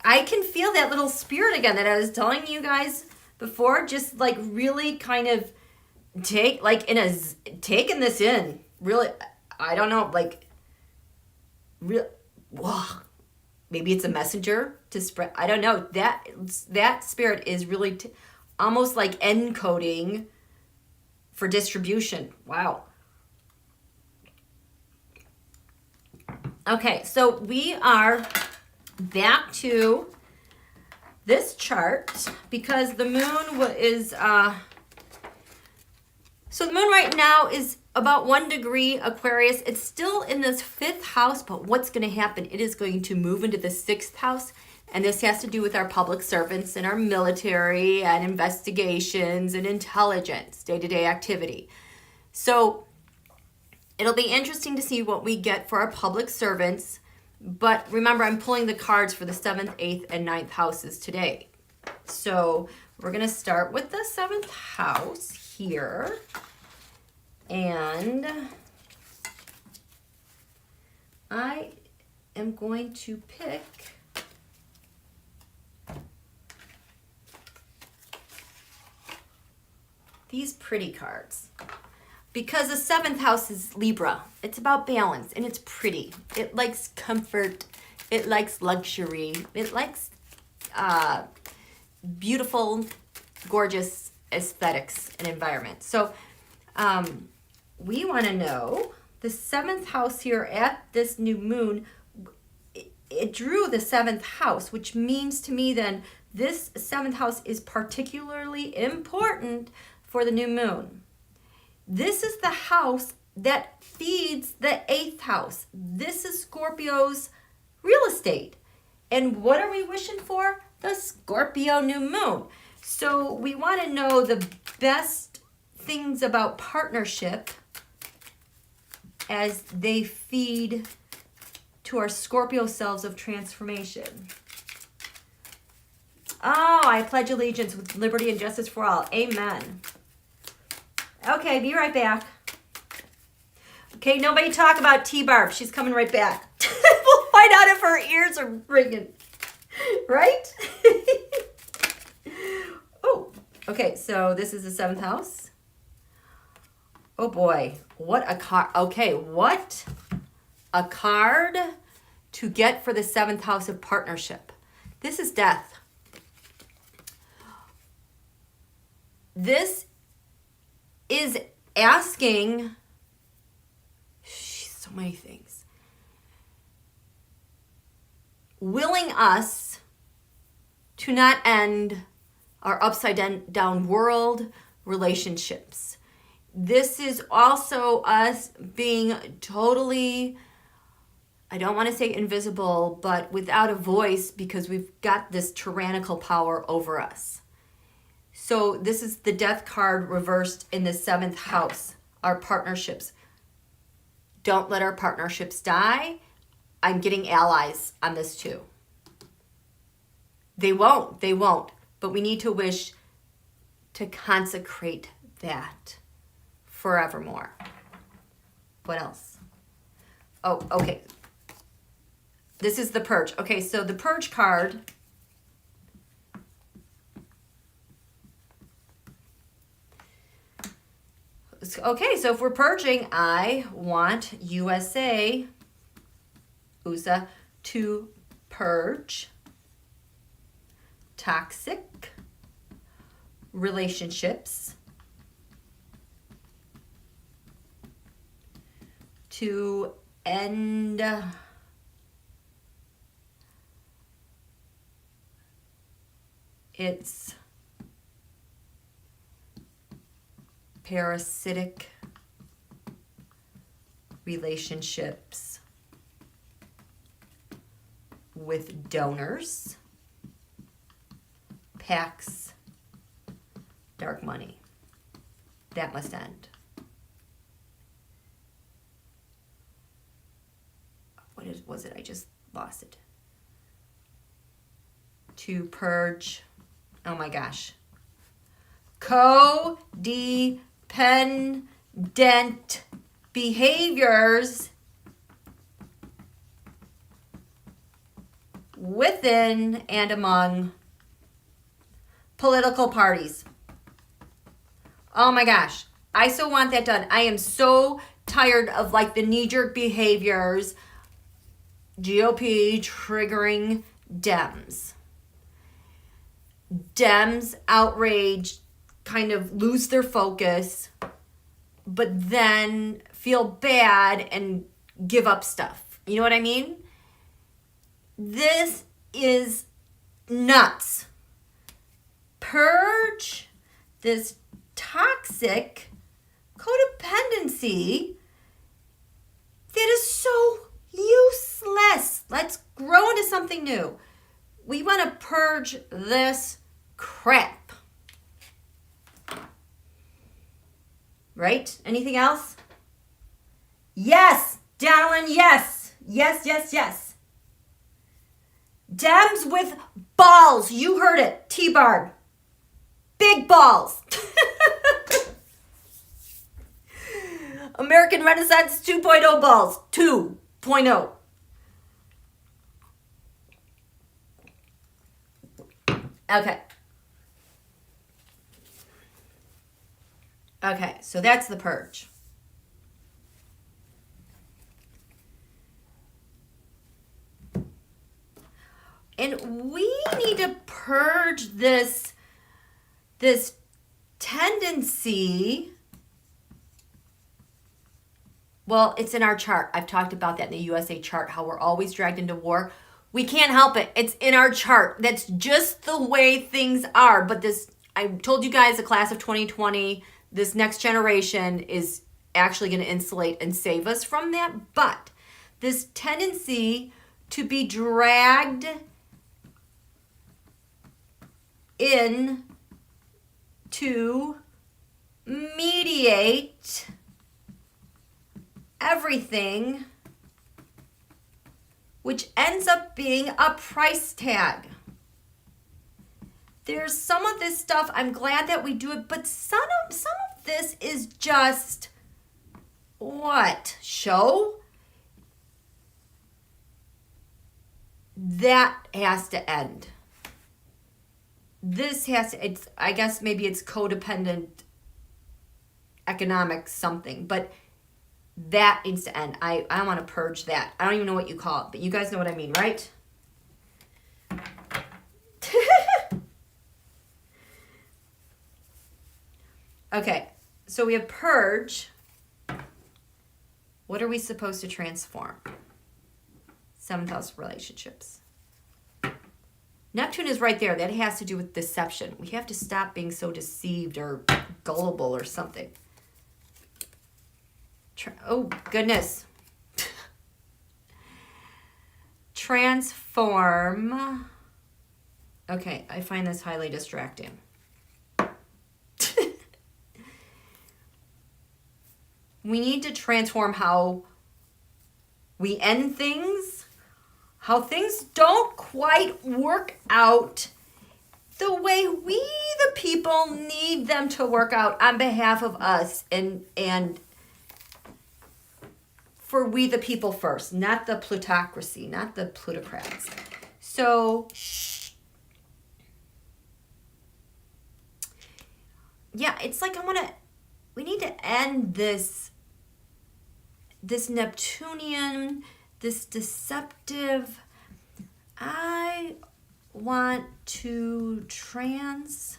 I can feel that little spirit again that I was telling you guys before, just like really kind of taking this in. Really, I don't know, like, whoa. Maybe it's a messenger to spread. I don't know. That spirit is really almost like encoding for distribution. Wow. Okay, so we are back to this chart because the moon is So the moon right now is about 1 degree Aquarius. It's still in this 5th house, but what's going to happen? It is going to move into the 6th house, and this has to do with our public servants and our military and investigations and intelligence, day-to-day activity. So it'll be interesting to see what we get for our public servants. But remember, I'm pulling the cards for the 7th, 8th, and 9th houses today. So we're going to start with the 7th house here. And I am going to pick these pretty cards. Because the 7th house is Libra. It's about balance, and it's pretty. It likes comfort. It likes luxury. It likes beautiful, gorgeous aesthetics and environment. So we want to know the 7th house here at this new moon. It drew the 7th house, which means to me then this 7th house is particularly important for the new moon. This is the house that feeds the 8th house. This is Scorpio's real estate. And what are we wishing for? The Scorpio new moon. So we want to know the best things about partnership as they feed to our Scorpio selves of transformation. Oh, I pledge allegiance with liberty and justice for all. Amen. Okay, be right back. Okay, nobody talk about T-Barb. She's coming right back. We'll find out if her ears are ringing. Right? Oh, okay, so this is the 7th house. Oh boy, what a card. Okay, what a card to get for the 7th house of partnership. This is death. This is asking so many things. Willing us to not end our upside down world relationships. This is also us being totally, I don't want to say invisible, but without a voice because we've got this tyrannical power over us. So this is the death card reversed in the 7th house, our partnerships. Don't let our partnerships die. I'm getting allies on this too. They won't, but we need to wish to consecrate that forevermore. What else? Oh, okay. This is the purge. Okay, so the purge card. Okay, so if we're purging, I want USA to purge toxic relationships, to end its parasitic relationships with donors, PACs, dark money. That must end. What was it? I just lost it. To purge, oh my gosh. Codependent behaviors within and among political parties. Oh my gosh. I so want that done. I am so tired of like the knee-jerk behaviors, GOP triggering Dems. Dems outraged, kind of lose their focus, but then feel bad and give up stuff. You know what I mean? This is nuts. Purge this toxic codependency that is so useless. Let's grow into something new. We want to purge this crap. Right? Anything else? Yes, Donalyn, yes. Yes, yes, yes. Dems with balls. You heard it. T-Barb. Big balls. American Renaissance 2.0 balls. 2.0. Okay. Okay, so that's the purge. And we need to purge this tendency. Well, it's in our chart. I've talked about that in the USA chart, how we're always dragged into war. We can't help it. It's in our chart. That's just the way things are. But this, I told you guys, the class of 2020, this next generation is actually going to insulate and save us from that. But this tendency to be dragged in to mediate everything, which ends up being a price tag. There's some of this stuff, I'm glad that we do it, but some of this is just, what? Show? That has to end. This has to, it's, I guess maybe it's codependent economics something, but that needs to end. I want to purge that. I don't even know what you call it, but you guys know what I mean, right? Okay, so we have purge. What are we supposed to transform? 7th house relationships. Neptune is right there. That has to do with deception. We have to stop being so deceived or gullible or something. Oh, goodness. Transform. Okay, I find this highly distracting. We need to transform how we end things, how things don't quite work out the way we, the people, need them to work out on behalf of us and for we the people first, not the plutocracy, not the plutocrats. So, yeah, it's like we need to end this Neptunian, this deceptive. I want to transform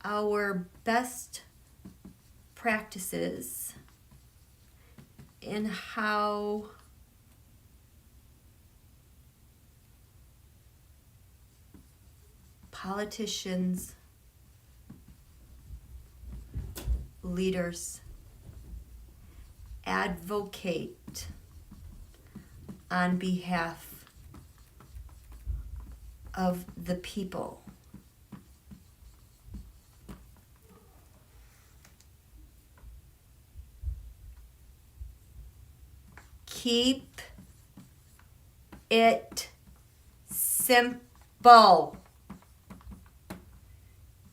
our best practices in how politicians, leaders advocate on behalf of the people. Keep it simple.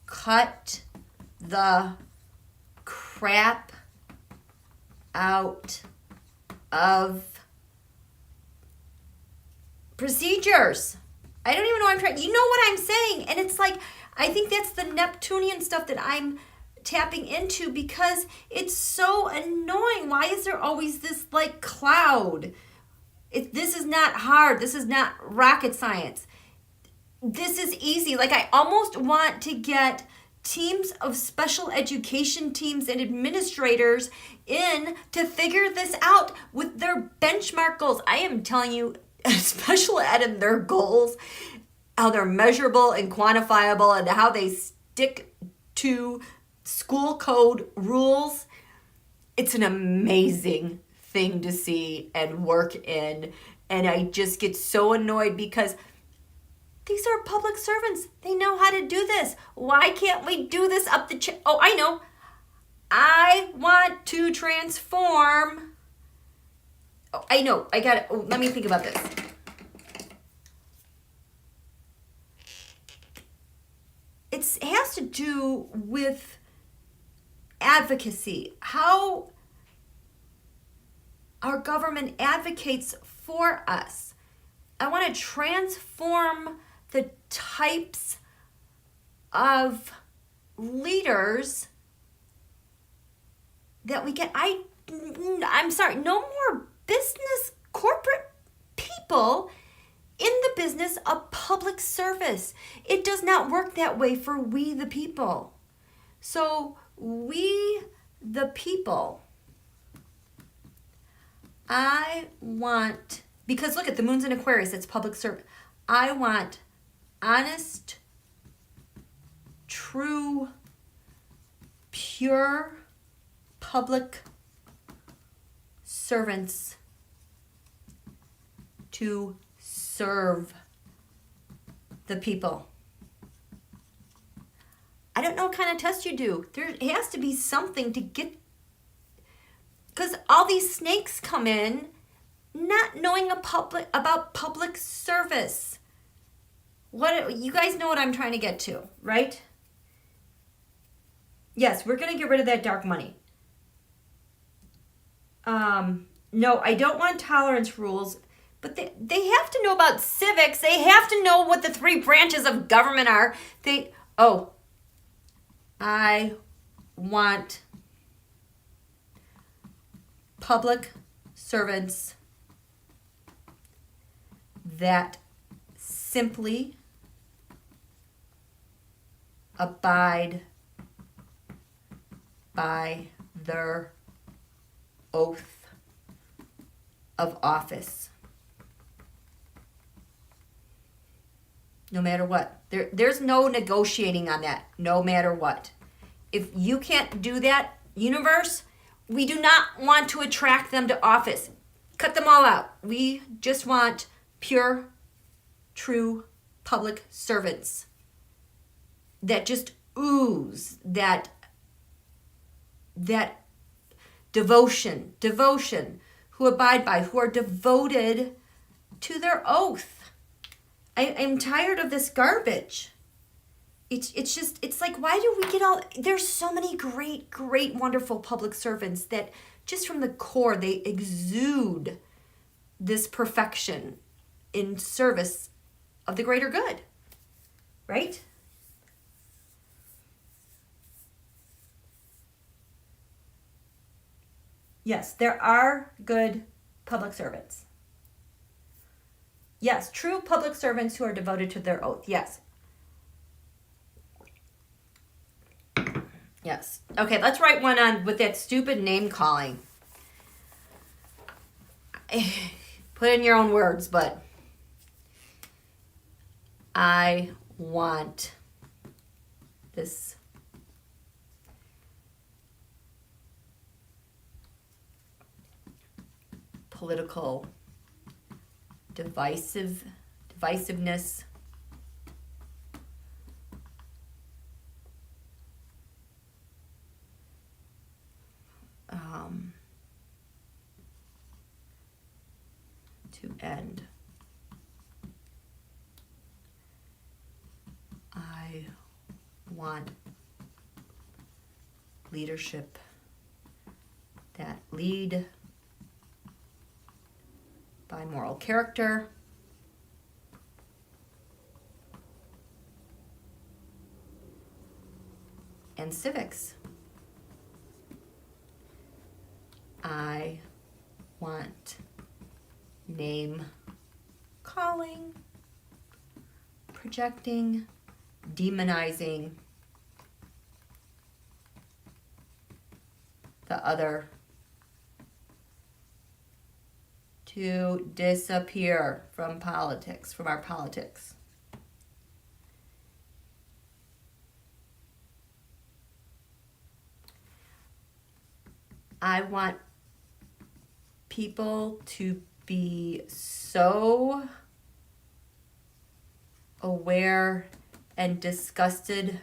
Cut the crap out of procedures. I don't even know what I'm trying. You know what I'm saying? And it's like, I think that's the Neptunian stuff that I'm tapping into because it's so annoying. Why is there always this like cloud? This is not hard. This is not rocket science. This is easy. Like I almost want to get teams of special education teams and administrators in to figure this out with their benchmark goals. I am telling you, special ed and their goals, how they're measurable and quantifiable and how they stick to school code rules. It's an amazing thing to see and work in. And I just get so annoyed because these are public servants. They know how to do this. Why can't we do this up the Oh, I know. I want to transform. Oh, I know. I got it. Oh, let me think about this. It has to do with advocacy. How our government advocates for us. I want to transform the types of leaders that we get. I'm sorry, no more business corporate people in the business of public service. It does not work that way for we the people. So we the people, I want, because look at the moon's in Aquarius, it's public service. I want honest, true, pure public servants to serve the people. I don't know what kind of test you do. There has to be something to get, because all these snakes come in not knowing about public service. What, you guys know what I'm trying to get to, right? Yes, we're going to get rid of that dark money. No, I don't want tolerance rules, but they have to know about civics. They have to know what the 3 branches of government are. I want public servants that simply abide by their oath of office. No matter what. There's no negotiating on that, no matter what. If you can't do that, universe, we do not want to attract them to office. Cut them all out. We just want pure, true public servants that just ooze that devotion, who abide by, who are devoted to their oath. I'm tired of this garbage. It's like, why do we get all, there's so many great, wonderful public servants that just from the core, they exude this perfection in service of the greater good, right? Yes, there are good public servants. Yes, true public servants who are devoted to their oath. Yes. Yes. Okay, let's write one on with that stupid name calling. Put in your own words, but I want this political divisiveness to end. I want leadership that lead by moral character, and civics. I want name calling, projecting, demonizing the other to disappear from politics, from our politics. I want people to be so aware and disgusted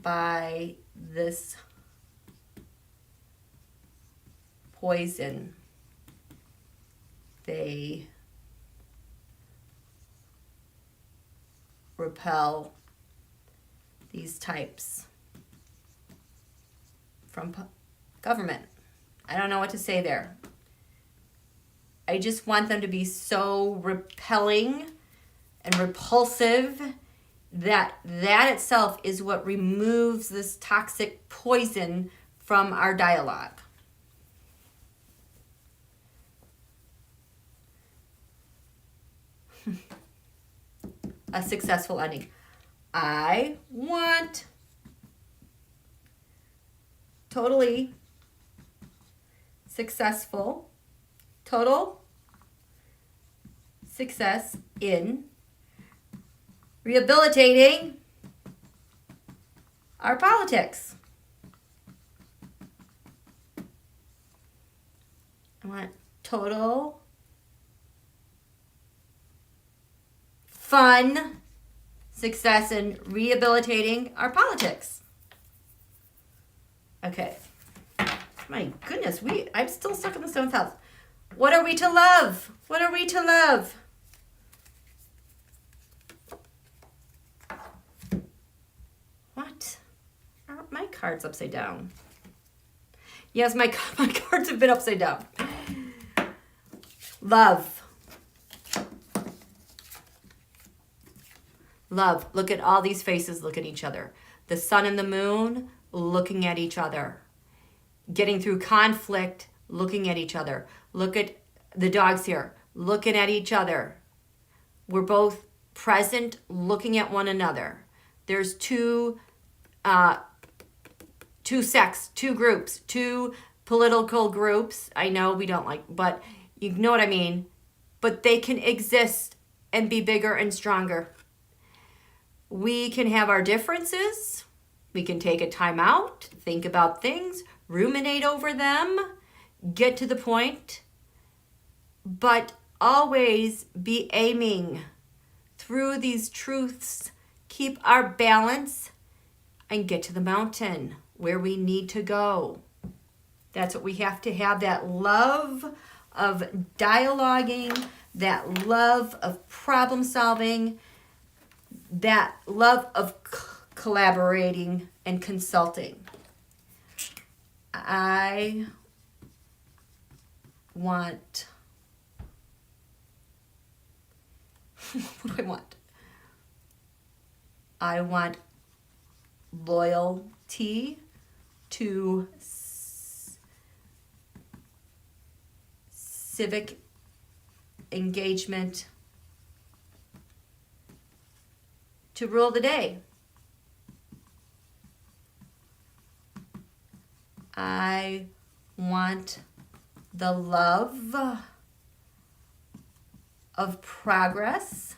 by this poison. They repel these types from government. I don't know what to say there. I just want them to be so repelling and repulsive that itself is what removes this toxic poison from our dialogue. A successful ending. I want totally successful, total success in rehabilitating our politics. I want total fun success in rehabilitating our politics. Okay. My goodness, I'm still stuck in the 7th house. What are we to love? What are we to love? What? My card's upside down. Yes, my cards have been upside down. Love. Love. Look at all these faces. Look at each other. The sun and the moon looking at each other. Getting through conflict, looking at each other. Look at the dogs here, looking at each other. We're both present, looking at one another. There's two sects, two groups, two political groups. I know we don't like, but you know what I mean. But they can exist and be bigger and stronger. We can have our differences. We can take a time out, think about things, ruminate over them, get to the point, but always be aiming through these truths, keep our balance, and get to the mountain where we need to go. That's what we have to have, that love of dialoguing, that love of problem solving, that love of collaborating and consulting. I want, what do I want? I want loyalty to civic engagement to rule the day. I want the love of progress,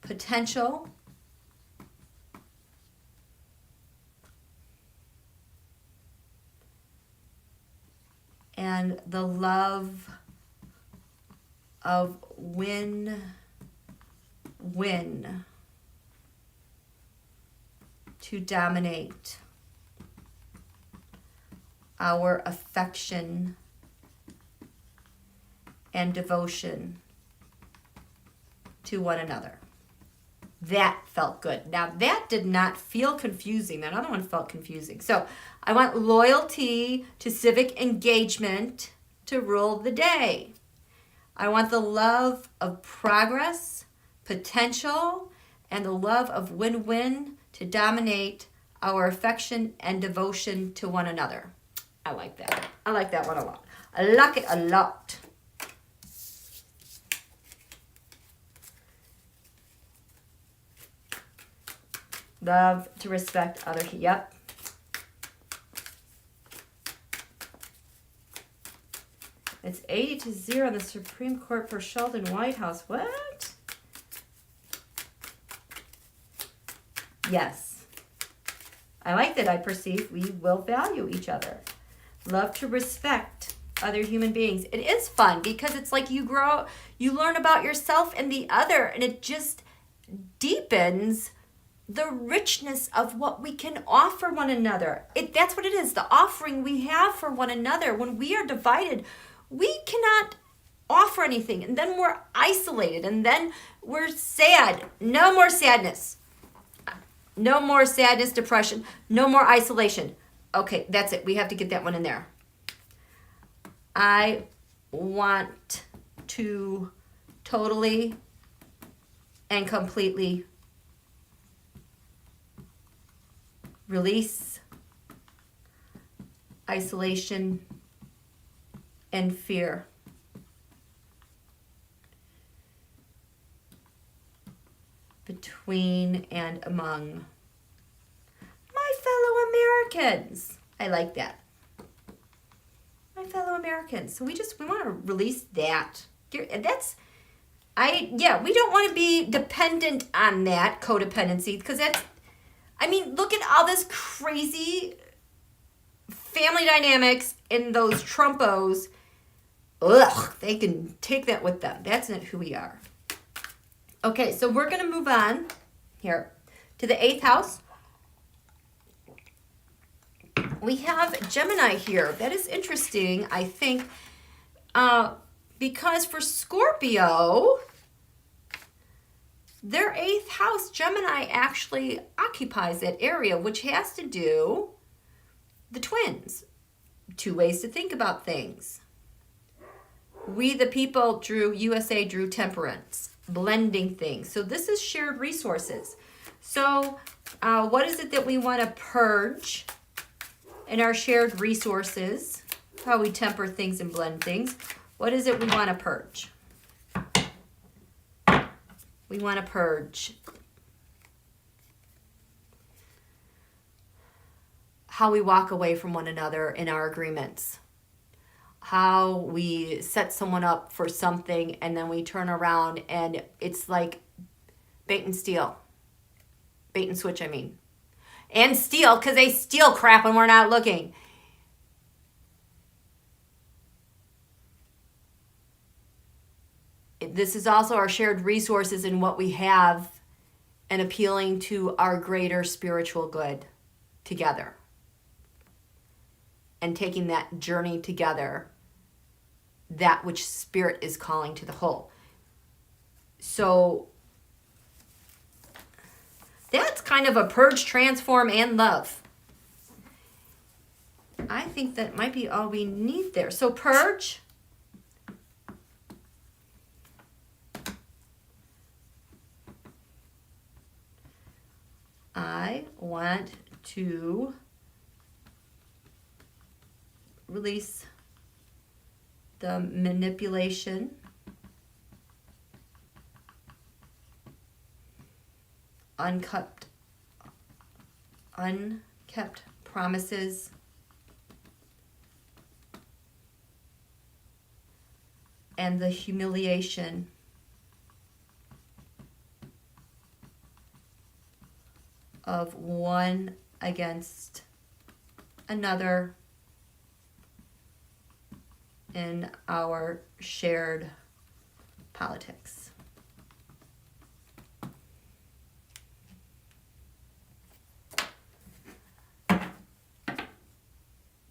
potential, and the love of win-win to dominate our affection and devotion to one another. That felt good. Now, that did not feel confusing. That other one felt confusing. So I want loyalty to civic engagement to rule the day. I want the love of progress, potential, and the love of win-win to dominate our affection and devotion to one another. I like that. I like that one a lot. I like it a lot. Love to respect other. Yep. It's 80-0 on the Supreme Court for Sheldon Whitehouse. What? Yes. I like that. I perceive we will value each other. Love to respect other human beings. It is fun because it's like you grow, you learn about yourself and the other, and it just deepens the richness of what we can offer one another. That's what it is, the offering we have for one another. When we are divided, we cannot offer anything, and then we're isolated, and then we're sad. No more sadness. No more sadness, depression. No more isolation. Okay, that's it. We have to get that one in there. I want to totally and completely release isolation and fear. Between and among my fellow Americans. I like that. My fellow Americans. So we want to release that. We don't want to be dependent on that codependency, because look at all this crazy family dynamics in those Trumpos. Ugh, they can take that with them. That's not who we are. Okay, so we're going to move on here to the 8th house. We have Gemini here. That is interesting, I think, because for Scorpio, their 8th house, Gemini, actually occupies that area, which has to do the twins. 2 ways to think about things. We, the people, USA drew temperance, blending things. So this is shared resources. So what is it that we want to purge in our shared resources? How we temper things and blend things. What is it we want to purge? We want to purge how we walk away from one another in our agreements. How we set someone up for something and then we turn around and it's like bait and steal. Bait and switch, I mean. And steal, because they steal crap when we're not looking. This is also our shared resources in what we have and appealing to our greater spiritual good together. And taking that journey together, that which spirit is calling to the whole. So that's kind of a purge, transform, and love. I think that might be all we need there. So purge. I want to release the manipulation, unkept promises, and the humiliation of one against another in our shared politics.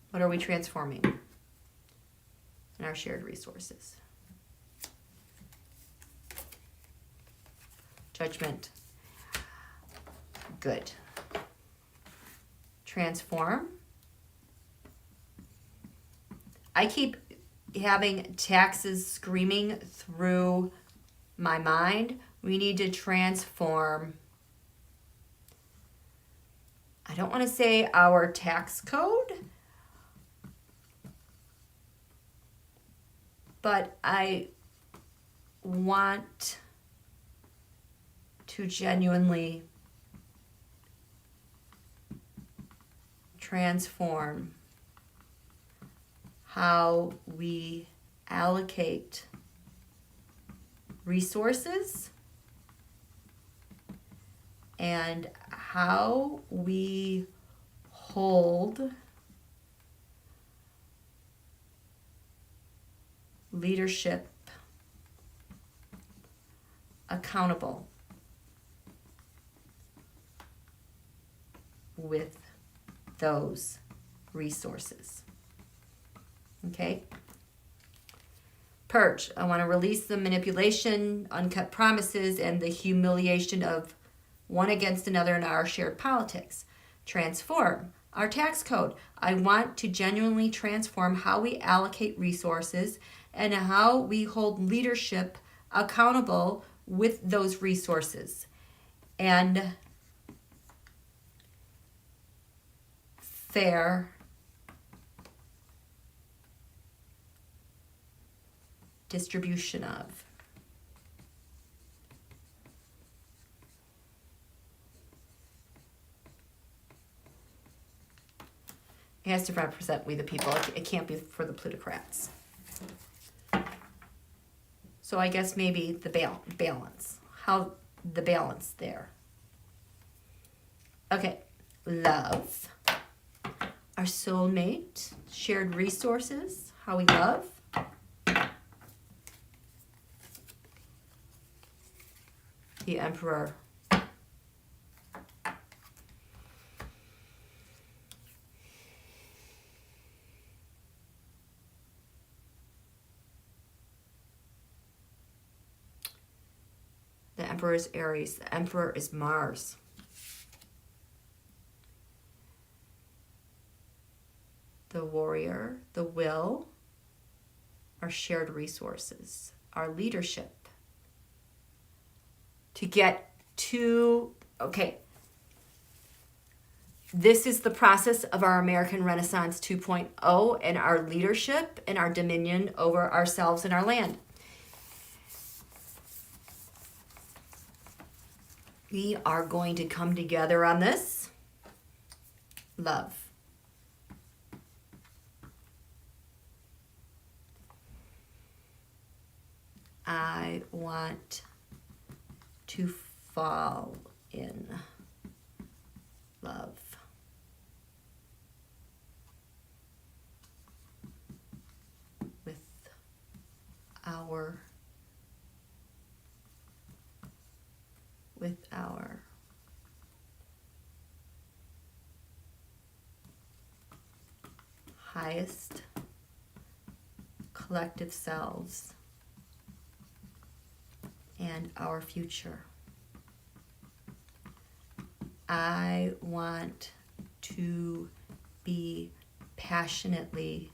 What are we transforming in our shared resources? Judgment. Good. Transform. I keep having taxes screaming through my mind. We need to transform. I don't want to say our tax code, but I want to genuinely transform how we allocate resources and how we hold leadership accountable with those resources. Okay? Purge. I want to release the manipulation, uncut promises, and the humiliation of one against another in our shared politics. Transform. Our tax code. I want to genuinely transform how we allocate resources and how we hold leadership accountable with those resources. And fair distribution of. It has to represent we the people. It can't be for the plutocrats. So I guess maybe the balance. How the balance there. Okay. Love. Our soulmate. Shared resources. How we love. The Emperor. The Emperor is Aries. The Emperor is Mars. The Warrior, the Will, our shared resources, our leadership. To get to, okay, this is the process of our American Renaissance 2.0 and our leadership and our dominion over ourselves and our land. We are going to come together on this. Love. I want to fall in love. With our highest collective selves and our future. I want to be passionately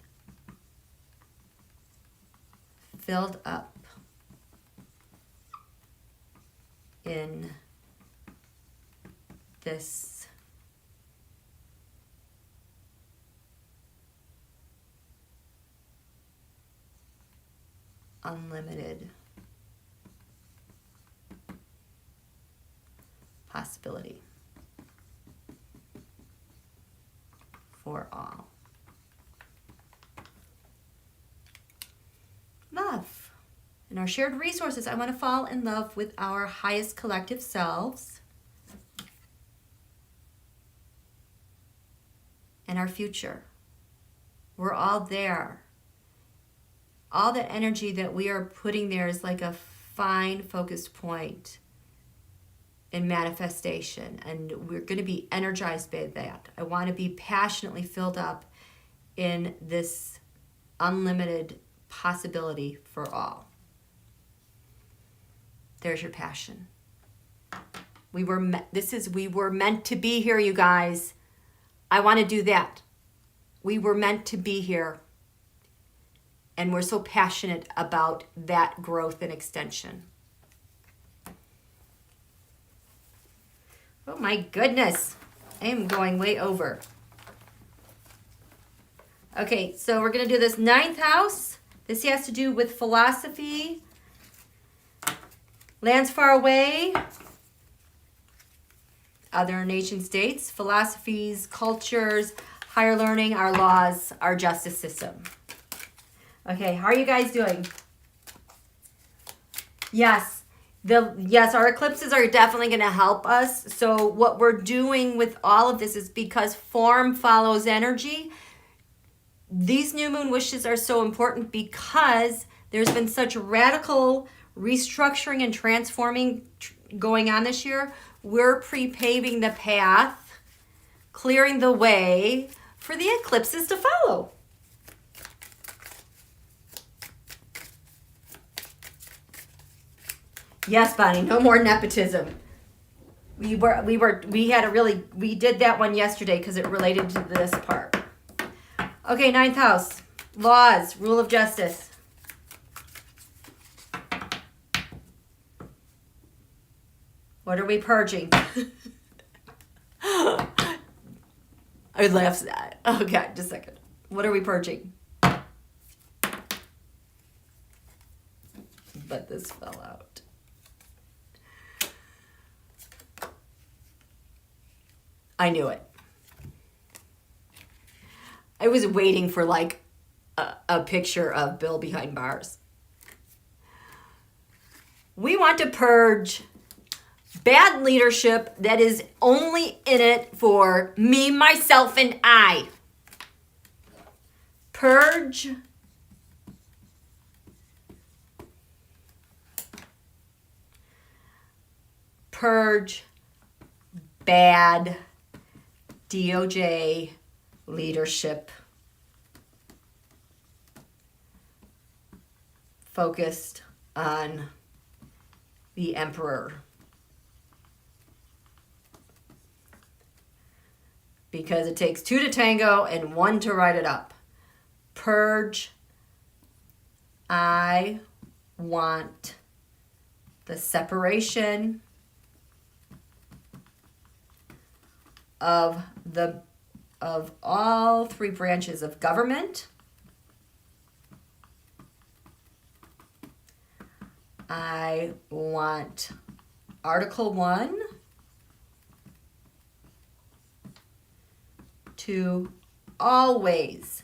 filled up in this unlimited possibility for all. Love. In our shared resources, I want to fall in love with our highest collective selves and our future. We're all there. All the energy that we are putting there is like a fine focused point in manifestation, and we're going to be energized by that. I want to be passionately filled up in this unlimited possibility for all. There's your passion. We were meant to be here, you guys. I want to do that. We were meant to be here. And we're so passionate about that growth and extension. Oh my goodness. I am going way over. Okay, so we're going to do this 9th house. This has to do with philosophy, lands far away, other nation states, philosophies, cultures, higher learning, our laws, our justice system. Okay, how are you guys doing? Yes, Yes, our eclipses are definitely going to help us. So what we're doing with all of this is because form follows energy. These new moon wishes are so important because there's been such radical restructuring and transforming going on this year. We're pre-paving the path, clearing the way for the eclipses to follow. Yes, Bonnie, no more nepotism. We did that one yesterday because it related to this part. Okay, 9th house. Laws, rule of justice. What are we purging? I laughed at that. Okay, just a second. What are we purging? But this fell out. I knew it. I was waiting for like a picture of Bill behind bars. We want to purge bad leadership that is only in it for me, myself, and I. Purge bad DOJ leadership focused on the emperor. Because it takes 2 to tango and 1 to write it up. Purge. I want the separation of all 3 branches of government. I want Article 1 to always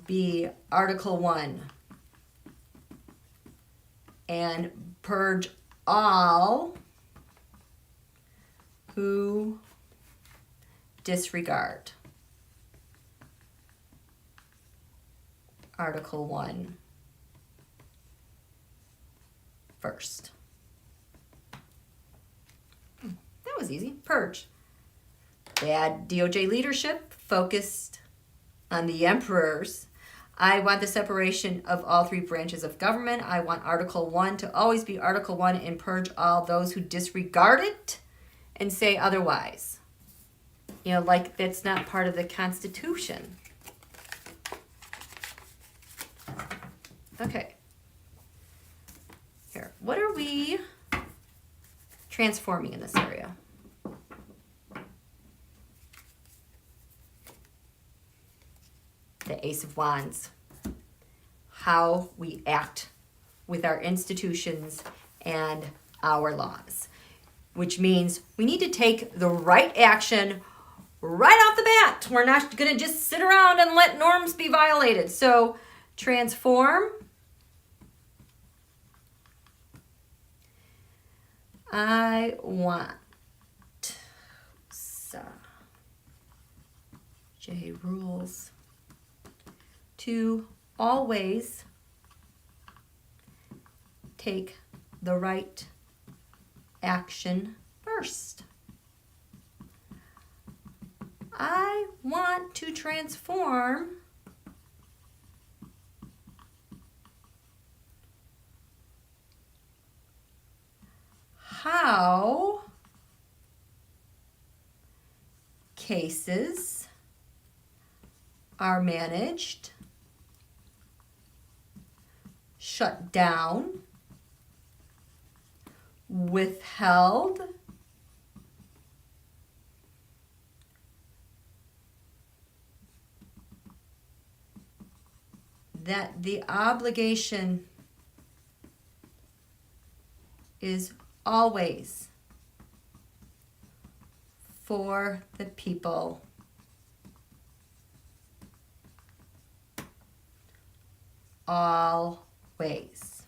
be Article 1 and purge all who disregard Article 1 first. That was easy. Purge. Bad DOJ leadership focused on the emperors. I want the separation of all 3 branches of government. I want Article 1 to always be Article 1 and purge all those who disregard it and say otherwise. You know, like that's not part of the Constitution. Okay. Here, what are we transforming in this area? The Ace of Wands. How we act with our institutions and our laws. Which means we need to take the right action right off the bat. We're not going to just sit around and let norms be violated. So transform. I want J rules to always take the right action first. I want to transform how cases are managed, shut down, withheld, that the obligation is always for the people. Always.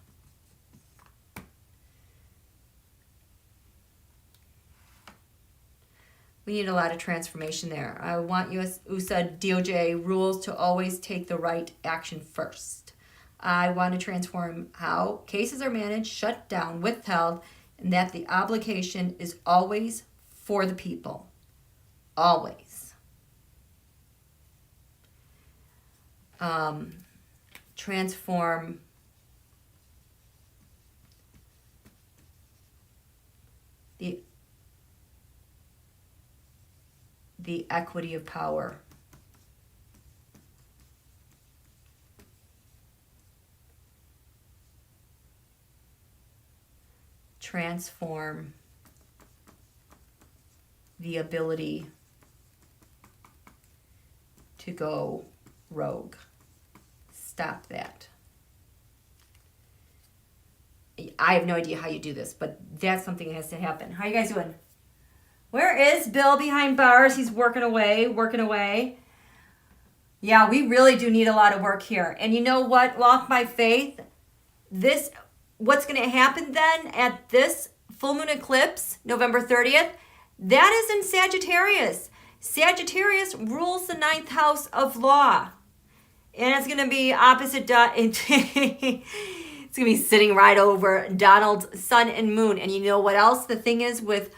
We need a lot of transformation there. I want USA DOJ rules to always take the right action first. I want to transform how cases are managed, shut down, withheld, and that the obligation is always for the people. Always. Transform the equity of power. Transform the ability to go rogue. Stop that. I have no idea how you do this, but that's something that has to happen. How you guys doing? Where is Bill behind bars? He's working away, working away. Yeah, we really do need a lot of work here. And you know what? Walk by faith. What's going to happen then at this full moon eclipse, November 30th? That is in Sagittarius. Sagittarius rules the 9th house of law. And it's going to be opposite, it's going to be sitting right over Donald's sun and moon. And you know what else the thing is with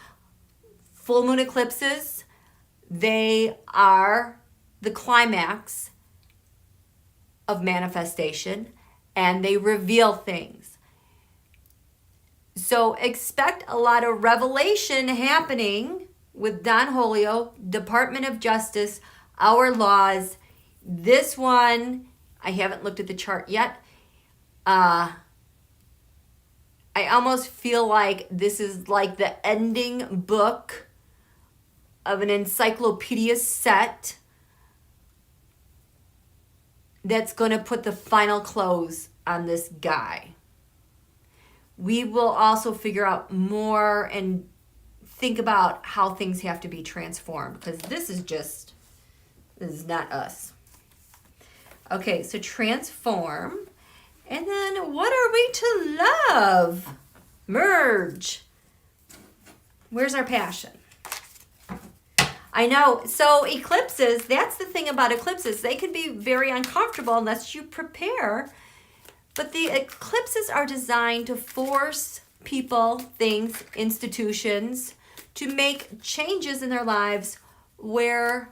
full moon eclipses? They are the climax of manifestation, and they reveal things. So expect a lot of revelation happening with Don Julio, Department of Justice, our laws. This one, I haven't looked at the chart yet. I almost feel like this is like the ending book of an encyclopedia set that's going to put the final close on this guy. We will also figure out more and think about how things have to be transformed, because this is not us. Okay, so transform. And then what are we to love? Merge. Where's our passion? I know. So eclipses, that's the thing about eclipses. They can be very uncomfortable unless you prepare. But the eclipses are designed to force people, things, institutions to make changes in their lives where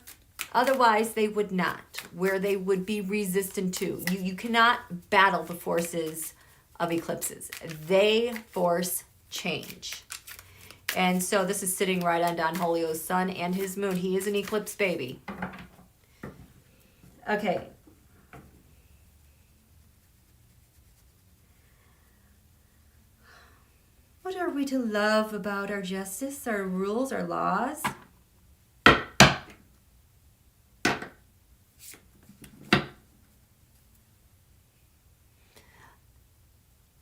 otherwise they would not, where they would be resistant to. You cannot battle the forces of eclipses. They force change. And so this is sitting right on Don Julio's sun and his moon. He is an eclipse baby. Okay. What are we to love about our justice, our rules, our laws?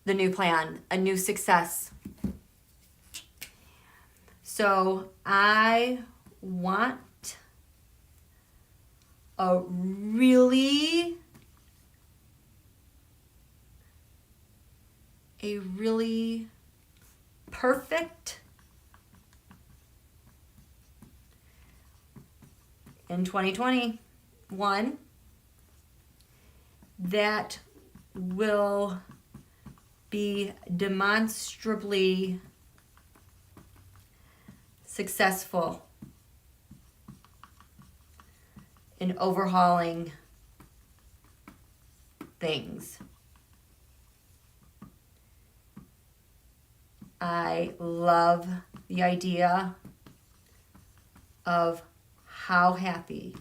The new plan, a new success. So I want a really perfect in 2021 that will be demonstrably successful in overhauling things. I love the idea of how happy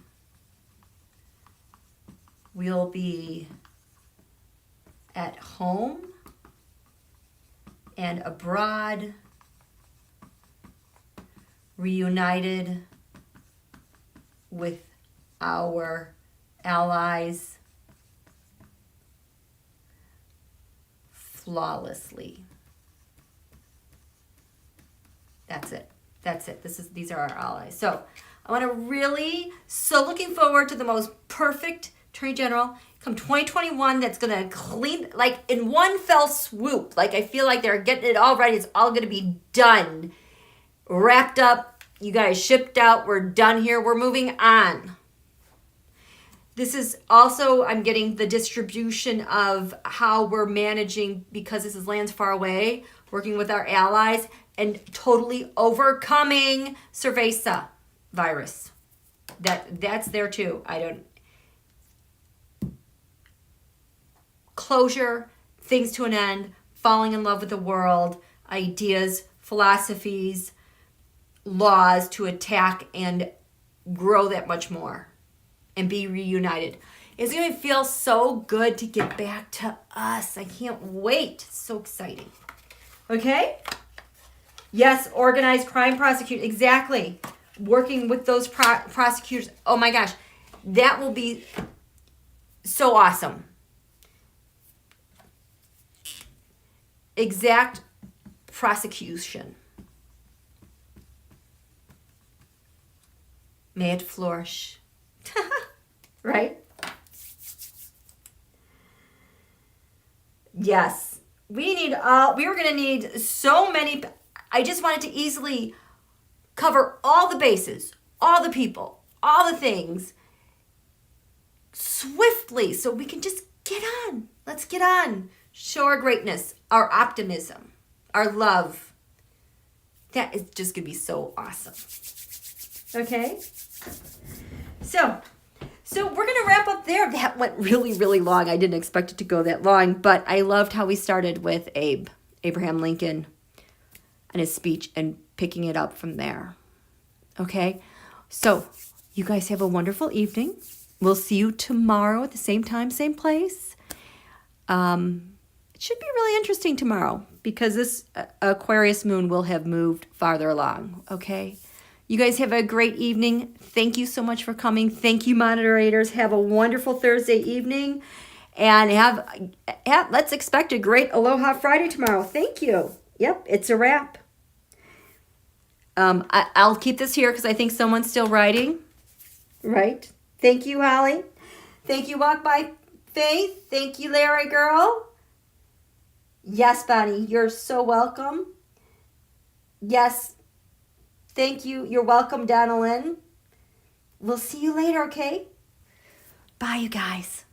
we'll be at home and abroad, reunited with our allies flawlessly. That's it. That's it. These are our allies. So I want to looking forward to the most perfect Attorney General come 2021 that's going to clean, like in one fell swoop. Like I feel like they're getting it all right. It's all going to be done, wrapped up, You guys shipped out. We're done here. We're moving on. This is also, I'm getting the distribution of how we're managing, because this is lands far away, working with our allies and totally overcoming cerveza virus. That's there too. Closure, things to an end, falling in love with the world, ideas, philosophies, laws to attack and grow that much more and be reunited. It's going to feel so good to get back to us. I can't wait. It's so exciting. Okay? Yes, organized crime prosecute. Exactly. Working with those prosecutors. Oh my gosh. That will be so awesome. Exact prosecution. May it flourish. Right? Yes. We were going to need so many. I just wanted to easily cover all the bases, all the people, all the things swiftly so we can just get on. Let's get on. Show our greatness, our optimism, our love. That is just going to be so awesome. Okay? So we're going to wrap up there. That went really, really long. I didn't expect it to go that long, but I loved how we started with Abraham Lincoln and his speech and picking it up from there. Okay? So you guys have a wonderful evening. We'll see you tomorrow at the same time, same place. It should be really interesting tomorrow because this Aquarius moon will have moved farther along. Okay? You guys have a great evening. Thank you so much for coming. Thank you, moderators. Have a wonderful Thursday evening. And let's expect a great Aloha Friday tomorrow. Thank you. Yep, it's a wrap. I'll keep this here because I think someone's still writing. Right. Thank you, Holly. Thank you, Walk by Faith. Thank you, Larry Girl. Yes, Bonnie, you're so welcome. Yes. Thank you. You're welcome, Donalyn. We'll see you later, okay? Bye, you guys.